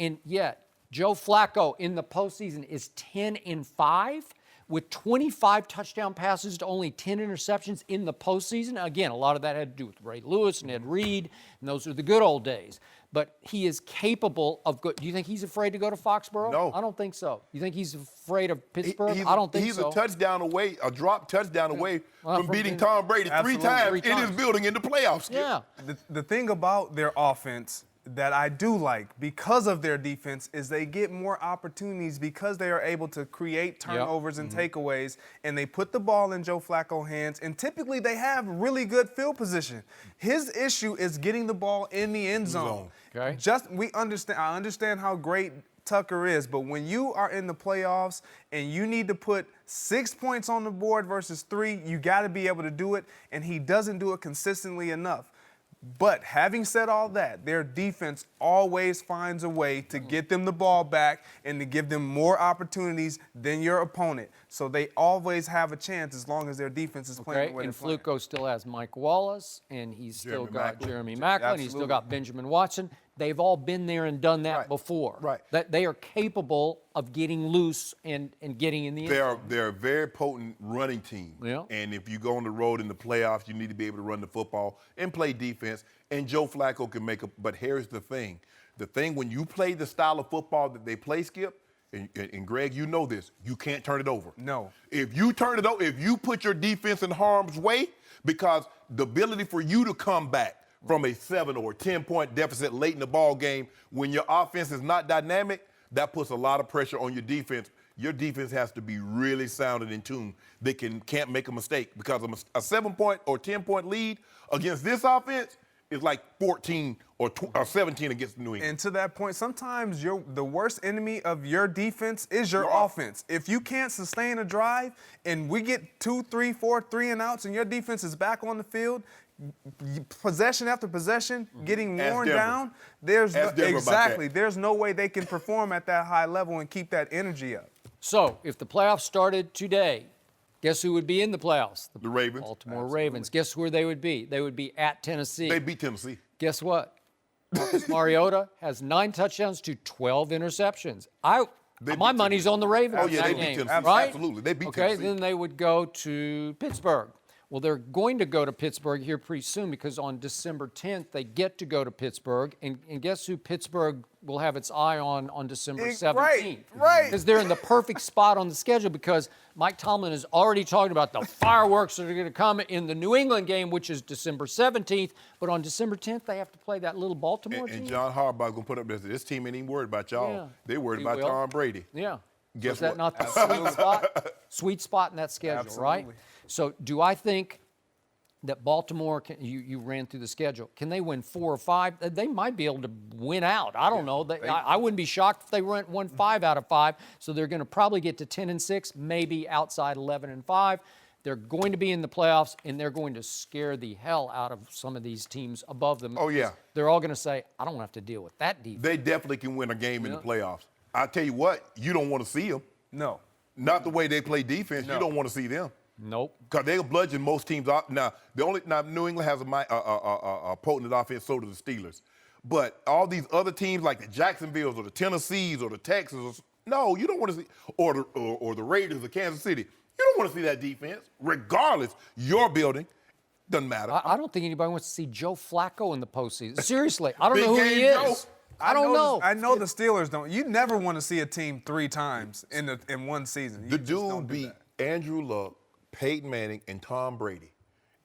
And yet, Joe Flacco in the postseason is 10-5 with 25 touchdown passes to only 10 interceptions in the postseason. Again, a lot of that had to do with Ray Lewis and Ed Reed, and those are the good old days. But he is capable of good. Do you think he's afraid to go to Foxborough? No. I don't think so. You think he's afraid of Pittsburgh? I don't think so. He's a touchdown away, a drop touchdown away from beating Tom Brady three times in his building in the playoffs. Yeah. The thing about their offense that I do like because of their defense is they get more opportunities because they are able to create turnovers and takeaways, and they put the ball in Joe Flacco's hands, and typically they have really good field position. His issue is getting the ball in the end zone. Okay. I understand how great Tucker is, but when you are in the playoffs and you need to put 6 points on the board versus 3, you got to be able to do it, and he doesn't do it consistently enough. But having said all that, their defense always finds a way to get them the ball back and to give them more opportunities than your opponent. So they always have a chance as long as their defense is playing the way And they're playing. Fluco still has Mike Wallace, and he's still got Jeremy Maclin. He's still Absolutely. got Benjamin Watson. They've all been there and done that before. Right. That they are capable of getting loose and getting in the end zone. They're a very potent running team. Yeah. And if you go on the road in the playoffs, you need to be able to run the football and play defense. And Joe Flacco can make but here's the thing. The thing when you play the style of football that they play, Skip, and Greg, you know this, you can't turn it over. No. If you turn it over, if you put your defense in harm's way, because the ability for you to come back from a 7 or 10-point deficit late in the ball game when your offense is not dynamic, that puts a lot of pressure on your defense. Your defense has to be really sound and in tune. They can't make a mistake because a 7-point or 10-point lead against this offense is like 14 or 17 against New England. And to that point, sometimes the worst enemy of your defense is your offense. If you can't sustain a drive and we get 2, 3, 4, 3-and-outs and your defense is back on the field, possession after possession, getting worn down, there's no way they can perform at that high level and keep that energy up. So if the playoffs started today, guess who would be in the playoffs? The Ravens. Baltimore Ravens. Guess where they would be? They would be at Tennessee. They beat Tennessee. Guess what? Marcus Mariota has 9 touchdowns to 12 interceptions. My money's on the Ravens in that they game, beat Tennessee. right? Absolutely, they beat Okay, Tennessee. then they would go to Pittsburgh. Well, they're going to go to Pittsburgh here pretty soon because on December 10th, they get to go to Pittsburgh. And guess who Pittsburgh will have its eye on December 17th? Right. Because they're in the perfect spot on the schedule because Mike Tomlin has already talked about the fireworks that are going to come in the New England game, which is December 17th. But on December 10th, they have to play that little Baltimore team. And John Harbaugh's going to put up this team ain't even worried about y'all. Yeah. They're worried He about will. Tom Brady. Yeah. Guess Is that what? not the sweet spot? Sweet spot in that schedule, right? Absolutely. So do I think that Baltimore, you ran through the schedule, can they win 4 or 5? They might be able to win out. I don't know. I wouldn't be shocked if they won 5 out of 5. So they're going to probably get to 10-6, maybe outside 11-5. They're going to be in the playoffs, and they're going to scare the hell out of some of these teams above them. Oh, yeah. They're all going to say, I don't have to deal with that defense. They definitely can win a game in the playoffs. I tell you what, you don't want to see them. No. Not the way they play defense. You don't want to see them. Nope. Because they'll bludgeon most teams out. Now, New England has a potent offense, so do the Steelers. But all these other teams like the Jacksonvilles or the Tennessees or the Texans, no, you don't want to see, or the Raiders of Kansas City. You don't want to see that defense, regardless. Your building doesn't matter. I don't think anybody wants to see Joe Flacco in the postseason. Seriously, I don't know who Big he game is. Joe. I don't know. I know the Steelers don't. You never want to see a team 3 times in one season. The dude beat Andrew Luck, Peyton Manning, and Tom Brady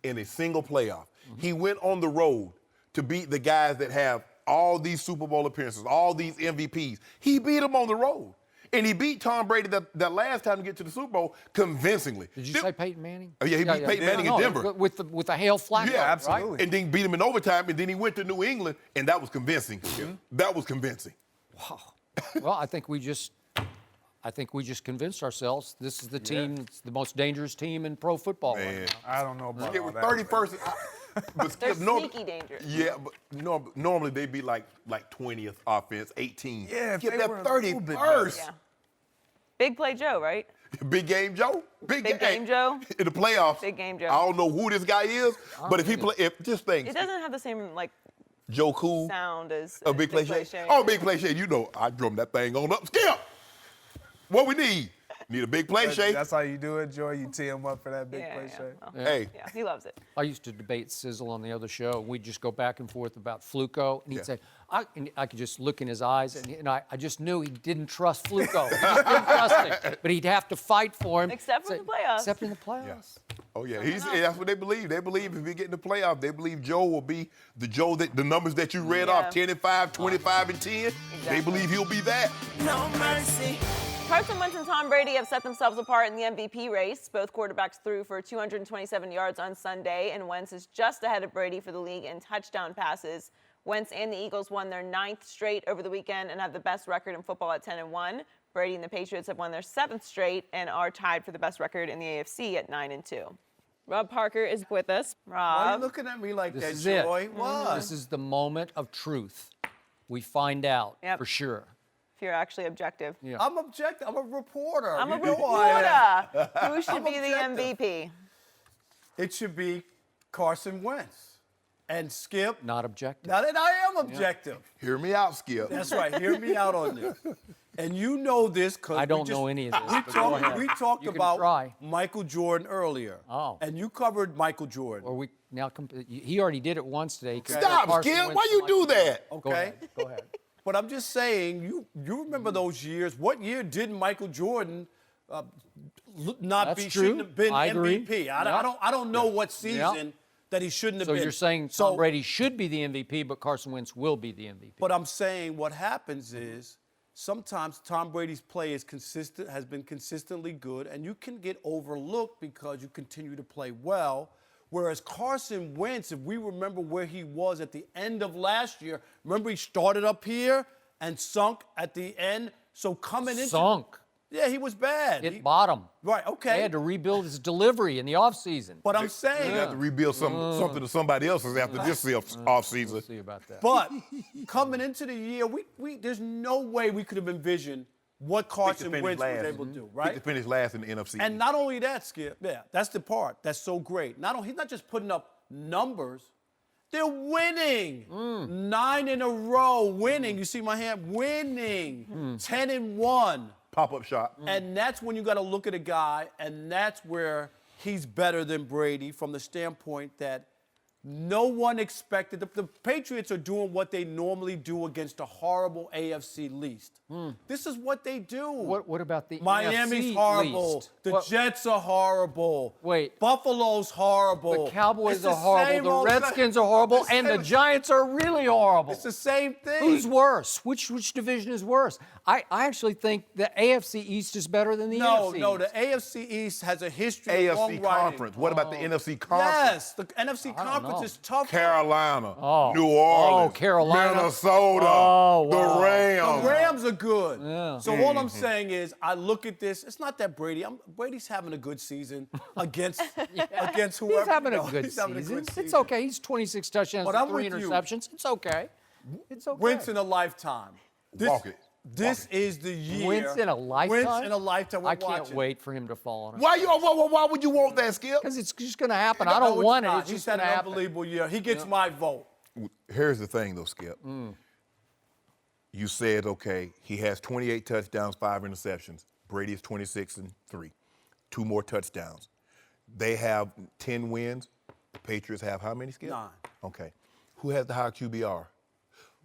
in a single playoff. He went on the road to beat the guys that have all these Super Bowl appearances, all these MVPs. He beat them on the road. And he beat Tom Brady that last time to get to the Super Bowl convincingly. Did you say Peyton Manning? Oh, yeah, he beat Peyton Manning in Denver. With a hail Flacco, Yeah, absolutely. Right? And then beat him in overtime, and then he went to New England, and that was convincing. That was convincing. Wow. Well, I think we just convinced ourselves this is the team, that's the most dangerous team in pro football right Man. now. I don't know about Skip all was that. 31st. But They're Skip, sneaky dangerous. Yeah, but normally they'd be like 20th offense, 18. Yeah, if Skip, they that were a little bit better. 31st. Yeah. Big play Joe, right? Big game Joe. Big game Joe. In the playoffs. Big game Joe. I don't know who this guy is, but if he play, just think. It doesn't have the same like Joe Cool. sound as A big play shade. Shade. Oh, big play shade. You know, I drum that thing on up. Skip. What we need? Need a big play shade. That's how you do it, Joy. You tee him up for that big play shade. Well, Hey. yeah, he loves it. I used to debate Sizzle on the other show. We'd just go back and forth about Fluco, and he'd Yeah. say, and I could just look in his eyes, and I just knew he didn't trust Fluco. He just didn't trust him, but he'd have to fight for him. Except for the playoffs. Except in the playoffs. Oh yeah, that's what they believe. They believe if we get in the playoff, they believe Joe will be the Joe that the numbers that you read off, 10 and 5, 25 and 10. They believe he'll be that. No mercy. Carson Wentz and Tom Brady have set themselves apart in the MVP race. Both quarterbacks threw for 227 yards on Sunday, and Wentz is just ahead of Brady for the league in touchdown passes. Wentz and the Eagles won their 9th straight over the weekend and have the best record in football at 10-1. Brady and the Patriots have won their 7th straight and are tied for the best record in the AFC at 9-2. Rob Parker is with us. Why are you Rob, looking at me like This that, is it. Joy? What? This is the moment of truth. We find out Yep. for sure. if you're actually objective. Yeah. I'm objective. I'm a reporter. I'm a You know I am. reporter. Who should I'm be the objective. MVP? It should be Carson Wentz. And Skip. Not objective. Now that I am objective. Hear me out, Skip. That's right. Hear me out on this. And you know this because I don't know any of this. but go ahead. we talked You can about try. Michael Jordan earlier. Oh. And you covered Michael Jordan. Or we now he already did it once today. Stop, Carson Skip. Wentz Why you might do be- that? Okay. Go ahead. Go ahead. But I'm just saying, you remember those years. What year didn't Michael Jordan not That's be true. shouldn't have been I agree. MVP? Yeah. I don't know what season that he shouldn't have So been. you're saying Tom Brady should be the MVP, but Carson Wentz will be the MVP. But I'm saying what happens is sometimes Tom Brady's play is consistent, has been consistently good, and you can get overlooked because you continue to play well. Whereas Carson Wentz, if we remember where he was at the end of last year, remember he started up here and sunk at the end. So coming into Sunk. yeah, he was bad. Hit bottom. Right, okay. They had to rebuild his delivery in the offseason. But I'm You saying, have to rebuild something to somebody else's after this offseason. We'll see about that. but coming into the year, we there's no way we could have envisioned what Carson Wentz was able to do, Pick right? to finish last in the NFC. And not only that, Skip, yeah, that's the part that's so great. He's not just putting up numbers, they're winning. 9 in a row, winning. You see my hand? Winning. 10-1. Pop-up shot. And that's when you got to look at a guy, and that's where he's better than Brady from the standpoint that no one expected. The Patriots are doing what they normally do against a horrible AFC least. This is what they do. What about the Miami's NFC horrible. least? The What- Jets are horrible. Wait. Buffalo's horrible. The Cowboys It's are the same horrible. The old Redskins thing. are horrible, It's and the same- Giants are really horrible. It's the same thing. Who's worse? Which division is worse? I actually think the AFC East is better than the NFC No, East. the AFC East has a history of long AFC riding. Conference. What about the NFC Conference? Yes, the NFC Conference know. is tough. Carolina, Oh. New Orleans, Oh, Carolina. Minnesota, Oh, wow. the Rams. The Rams are good. Yeah. So all I'm saying is, I look at this. It's not that Brady's having a good season against whoever. He's having you a know, good he's having a season. good It's okay. He's 26 touchdowns But and I'm 3 with you. interceptions. It's okay. It's okay. Wentz in a lifetime. Walk it. This is the year. Wentz in a lifetime? Wentz in a lifetime. We're I can't watching. wait for him to fall on it. Why would you want that, Skip? Because it's just going to happen. I No, don't it's want it. not. It's He's just had going to an happen. unbelievable year. He gets my vote. Here's the thing, though, Skip. You said, okay, he has 28 touchdowns, 5 interceptions. Brady is 26-3. 2 more touchdowns. They have 10 wins. The Patriots have how many, Skip? 9. Okay. Who has the higher QBR?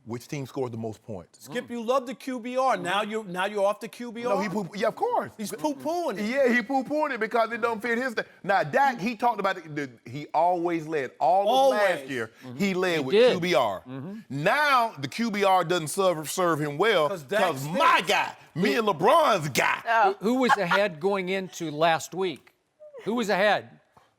Which team scores the most points? Skip, you love the QBR. Now you're off the QBR. No, yeah, of course. He's poo-pooing it. Yeah, he poo-pooing it because it don't fit his thing. Now, Dak, he talked about it. He always led. All of last year, he led with did. QBR. Now, the QBR doesn't serve him well because my guy, me and LeBron's guy. Who was ahead going into last week? Who was ahead?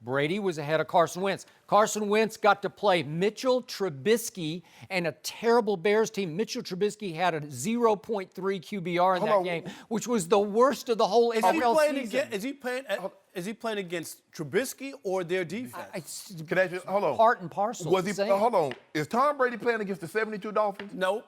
Brady was ahead of Carson Wentz. Carson Wentz got to play Mitchell Trubisky and a terrible Bears team. Mitchell Trubisky had a 0.3 QBR in that game, which was the worst of the whole NFL season. Is he playing against Trubisky or their defense? Can I just, hold on. Part and parcel. Hold on. Is Tom Brady playing against the 72 Dolphins? No.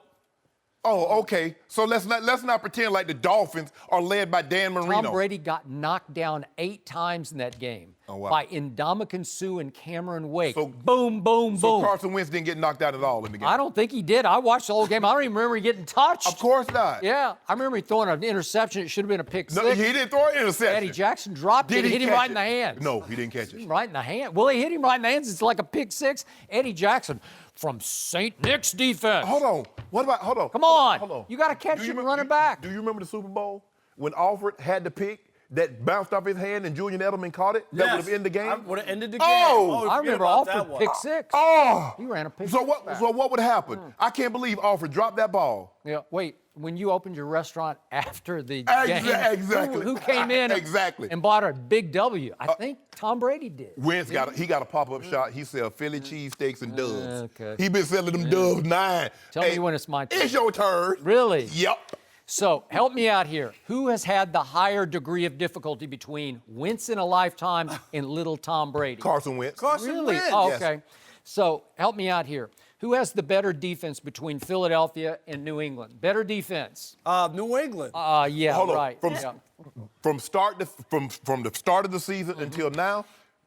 Oh, okay. So let's not pretend like the Dolphins are led by Dan Marino. Tom Brady got knocked down 8 times in that game by Ndamukong Suh and Cameron Wake. So, boom, boom, so boom. Carson Wentz didn't get knocked out at all in the game? I don't think he did. I watched the whole game. I don't even remember getting touched. Of course not. Yeah, I remember he throwing an interception. It should have been a pick six. No, he didn't throw an interception. Eddie Jackson dropped it. Hit him right in the hands. No, he didn't catch it. Right in the hand. Well, he hit him right in the hands. It's like a pick six. Eddie Jackson from St. Nick's defense. Hold on. Hold on. Come on. Hold on. You got to catch him and run it back. Do you remember the Super Bowl when Alfred had the pick that bounced off his hand and Julian Edelman caught it? That would have ended the game? Would have ended the game. Oh! I remember Alfred pick six. Oh! He ran a pick so six what? back. So what would happen? I can't believe Alfred dropped that ball. Yeah. Wait. When you opened your restaurant after the game, Exactly. who came in and bought a big W? I think Tom Brady did. Wentz got a pop-up shop. He sells Philly cheesesteaks and doves. Okay. He been selling them doves 9. Tell me when it's my turn. It's your turn. Really? Yep. So help me out here. Who has had the higher degree of difficulty between Wentz in a lifetime and little Tom Brady? Carson Wentz. Carson Wentz. Oh, Yes. okay. So help me out here. Who has the better defense between Philadelphia and New England? Better defense. New England. Yeah, Hold on. right. From the start of the season until now,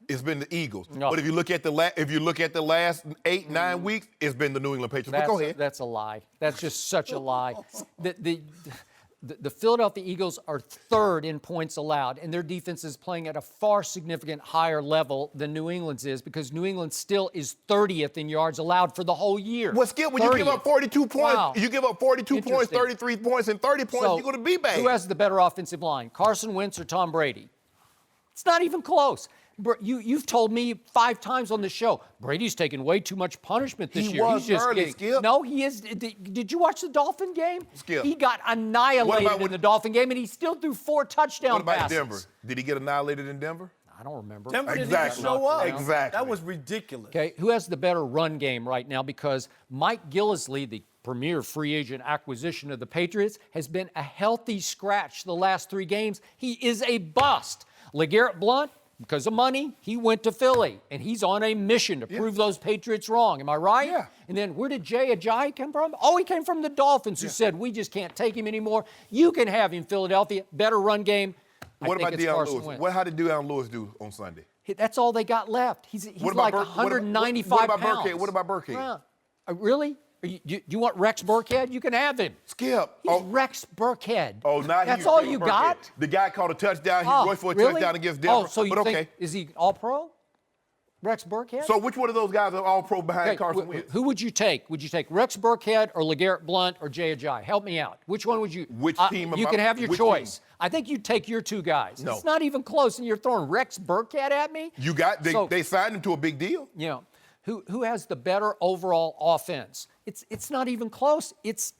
it's been the Eagles. No. But if you look at the last 8-9 weeks, it's been the New England Patriots. But go ahead. That's a lie. That's just such a lie. The Philadelphia Eagles are 3rd in points allowed, and their defense is playing at a far significant higher level than New England's is, because New England still is 30th in yards allowed for the whole year. Well, Skip, when you give up 42 points, Wow. you give up 42 points, Interesting. 33 points, and 30 points, you're going to be bad. Who has the better offensive line, Carson Wentz or Tom Brady? It's not even close. You've told me 5 times on the show, Brady's taking way too much punishment this year. Was He's just early, getting, Skip. No, he is. Did you watch the Dolphin game? Skip. He got annihilated in the Dolphin game, and he still threw 4 touchdown What about passes. Denver? Did he get annihilated in Denver? I don't remember. Denver didn't Exactly. even show up. Exactly. That was ridiculous. Okay, who has the better run game right now? Because Mike Gillislee, the premier free agent acquisition of the Patriots, has been a healthy scratch the last 3 games. He is a bust. LeGarrette Blount, because of money, he went to Philly, and he's on a mission to prove those Patriots wrong. Am I right? Yeah. And then where did Jay Ajayi come from? Oh, he came from the Dolphins, who said, we just can't take him anymore. You can have him, Philadelphia. Better run game. What about Deion Carson Lewis? Wentz. How did Deion Lewis do on Sunday? That's all they got left. He's like 195 what about pounds. Burkhead? What about Burkhead? Yeah. Really? Do you want Rex Burkhead? You can have him. Skip. He's Rex Burkhead. Oh, now that's all you got? The guy caught a touchdown. He rushed for a really? touchdown against Denver. Oh, so you but think, okay. is he all pro? Rex Burkhead? So which one of those guys are all pro behind Carson Wentz? Who would you take? Would you take Rex Burkhead or LeGarrette Blount or Jay Ajayi? Help me out. Which one would you? Which team am You I- can have your which choice. team? I think you'd take your 2 guys. No. It's not even close, and you're throwing Rex Burkhead at me? They signed him to a big deal. You know, who has the better overall offense? It's not even close. It's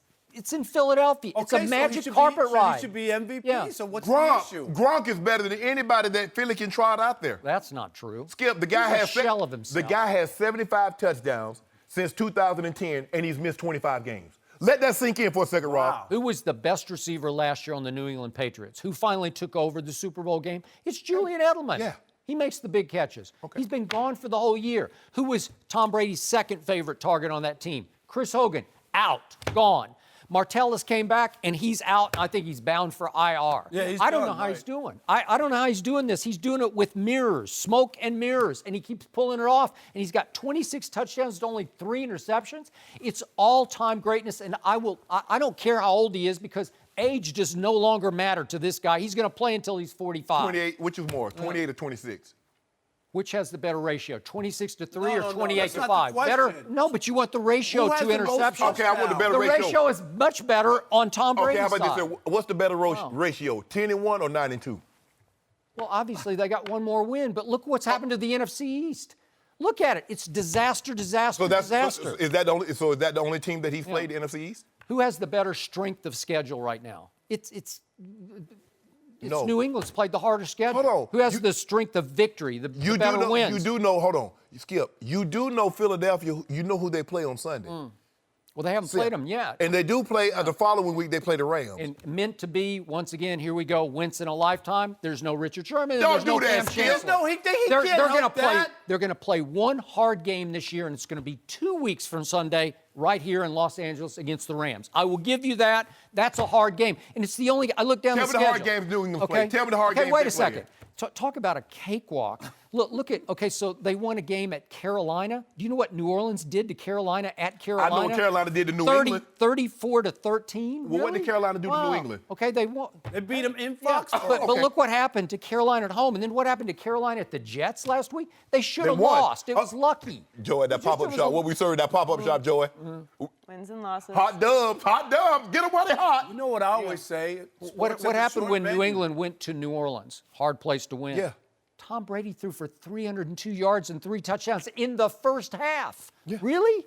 in Philadelphia. It's a magic carpet ride. He should be MVP. Yeah. So what's the issue? Gronk is better than anybody that Philly can trot out there. That's not true. Skip, the guy He's has a shell of himself. The guy has 75 touchdowns since 2010, and he's missed 25 games. Let that sink in for a second, Rob. Who was the best receiver last year on the New England Patriots? Who finally took over the Super Bowl game? It's Julian Edelman. Yeah. He makes the big catches. Okay. He's been gone for the whole year. Who was Tom Brady's second favorite target on that team? Chris Hogan, out, gone. Martellus came back, and he's out. I think he's bound for IR. Yeah, he's I don't done, know how right. he's doing. I don't know how he's doing this. He's doing it with mirrors, smoke and mirrors, and he keeps pulling it off. And he's got 26 touchdowns to only 3 interceptions. It's all-time greatness, and I don't care how old he is, because age does no longer matter to this guy. He's going to play until he's 45. 28, which is more, 28 or 26? Which has the better ratio, 26-3 or no, 28-5? that's not the Better? question. No, but you want the ratio Who has to the most interceptions. Okay, I want the better The ratio. ratio is much better on Tom Brady's Okay, how about side. this? What's the better ratio, 10-1 or 9-2? Well, obviously they got one more win, but look what's happened to the NFC East. Look at it. It's disaster, disaster, disaster. Is that the only team that he's played in the NFC East? Who has the better strength of schedule right now? It's No. New England's played the harder schedule. Hold on. Who has the strength of victory, the better wins? You do know, hold on, Skip. You do know Philadelphia, you know who they play on Sunday. Well, they haven't played them yet. And they do play, the following week they play the Rams. And meant to be, once again, here we go, once in a lifetime. There's no Richard Sherman. Don't there's no do that, Cam Skip. Chancellor. No, he They're can't gonna help play. that. They're going to play one hard game this year, and it's going to be 2 weeks from Sunday, right here in Los Angeles against the Rams. I will give you that. That's a hard game, and it's the only. I look down Tell the me the schedule. hard games New England Okay. play. Tell me the hard okay, games wait they a second. play. Talk about a cakewalk. Look at. Okay, so they won a game at Carolina. Do you know what New Orleans did to Carolina at Carolina? I know what Carolina did to New England. 34-13. Well, what did Really? Carolina do to New Wow. England? Okay, they won. They beat him in Yeah, Foxborough. but look what happened to Carolina at home, and then what happened to Carolina at the Jets last week? They should They have won. lost. It was lucky. Joey, that pop-up was shop. a- What we served that pop-up shop, Joey? Wins and losses. Hot dubs. Get them while they hot. You know what I always say? What Sports is a happened short when New venue. England went to New Orleans? Hard place to win. Yeah. Tom Brady threw for 302 yards and 3 touchdowns in the first half. Really?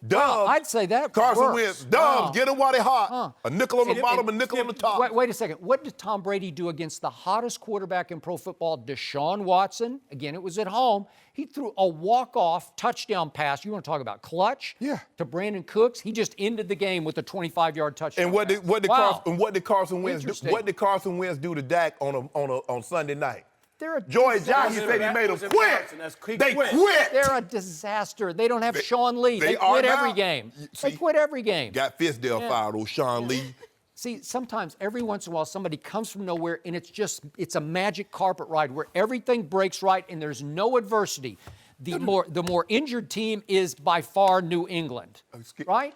Dubs. Wow, I'd say that Carson works. Wentz. Dubs. Wow. Get them while they hot. A nickel on the And- bottom, a and- nickel on the top. Wait a second. What did Tom Brady do against the hottest quarterback in pro football, Deshaun Watson? Again, it was at home. He threw a walk-off touchdown pass. You want to talk about clutch? Yeah. To Brandon Cooks. He just ended the game with a 25-yard touchdown. And what did Wow. Carson Wentz do? Interesting. What did Carson Wentz do to Dak on Sunday night? They're a Joey disaster. Johnson said he made them quit. They quit. They're a disaster. They don't have Sean Lee. They are quit now. every game. See, They quit every game. Got Fisdale fired, old Sean Lee. See, sometimes every once in a while somebody comes from nowhere and it's a magic carpet ride where everything breaks right and there's no adversity. The more injured team is by far New England, right?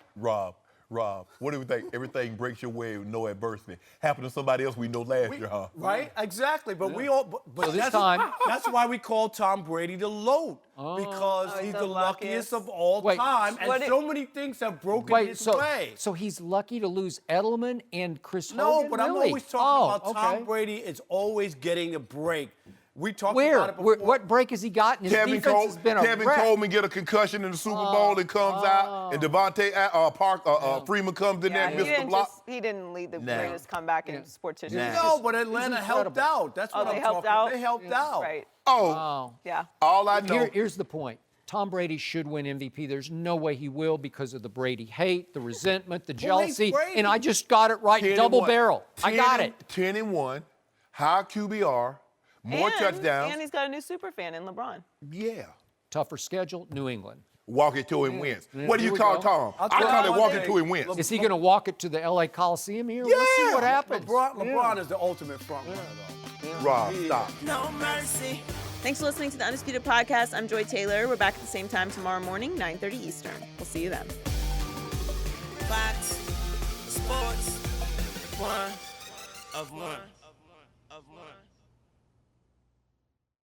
Rob, what do we think? Everything breaks your way with no adversity. Happened to somebody else we know last year, huh? Right? Exactly. But we all. But So this that's, time- that's why we call Tom Brady the LOAT. Because he's the luckiest of all Wait, time. And what so many things have broken his way. so he's lucky to lose Edelman and Chris No, Hogan? but I'm Really? always talking about okay. Tom Brady is always getting a break. We talked Where? about it before. What break has he gotten? His defense has been a Kevin wreck. Coleman get a concussion in the Super Bowl and comes out, and Devontae Freeman comes in there and misses the block. He didn't lead the greatest comeback in sports history. No, but Atlanta helped incredible. out. That's what they I'm helped talking out? about. They helped out. Right. Oh, Yeah. all I know. Here's the point. Tom Brady should win MVP. There's no way he will because of the Brady hate, the resentment, the jealousy. Brady? And I just got it right, 10 and double 1. barrel. I got it. 10-1, high QBR, more touchdowns. And he's got a new super fan in LeBron. Yeah. Tougher schedule, New England. Walk it to him wins. What do Here you we call go. Tom? I'll I tell call you it one walk it thing. to him wins. Is he going to walk it to the LA Coliseum here? We'll see what happens. LeBron is the ultimate front runner, though. Rob, stop. No mercy. Thanks for listening to the Undisputed Podcast. I'm Joy Taylor. We're back at the same time tomorrow morning, 9:30 Eastern. We'll see you then. Fox Sports 1 of 1.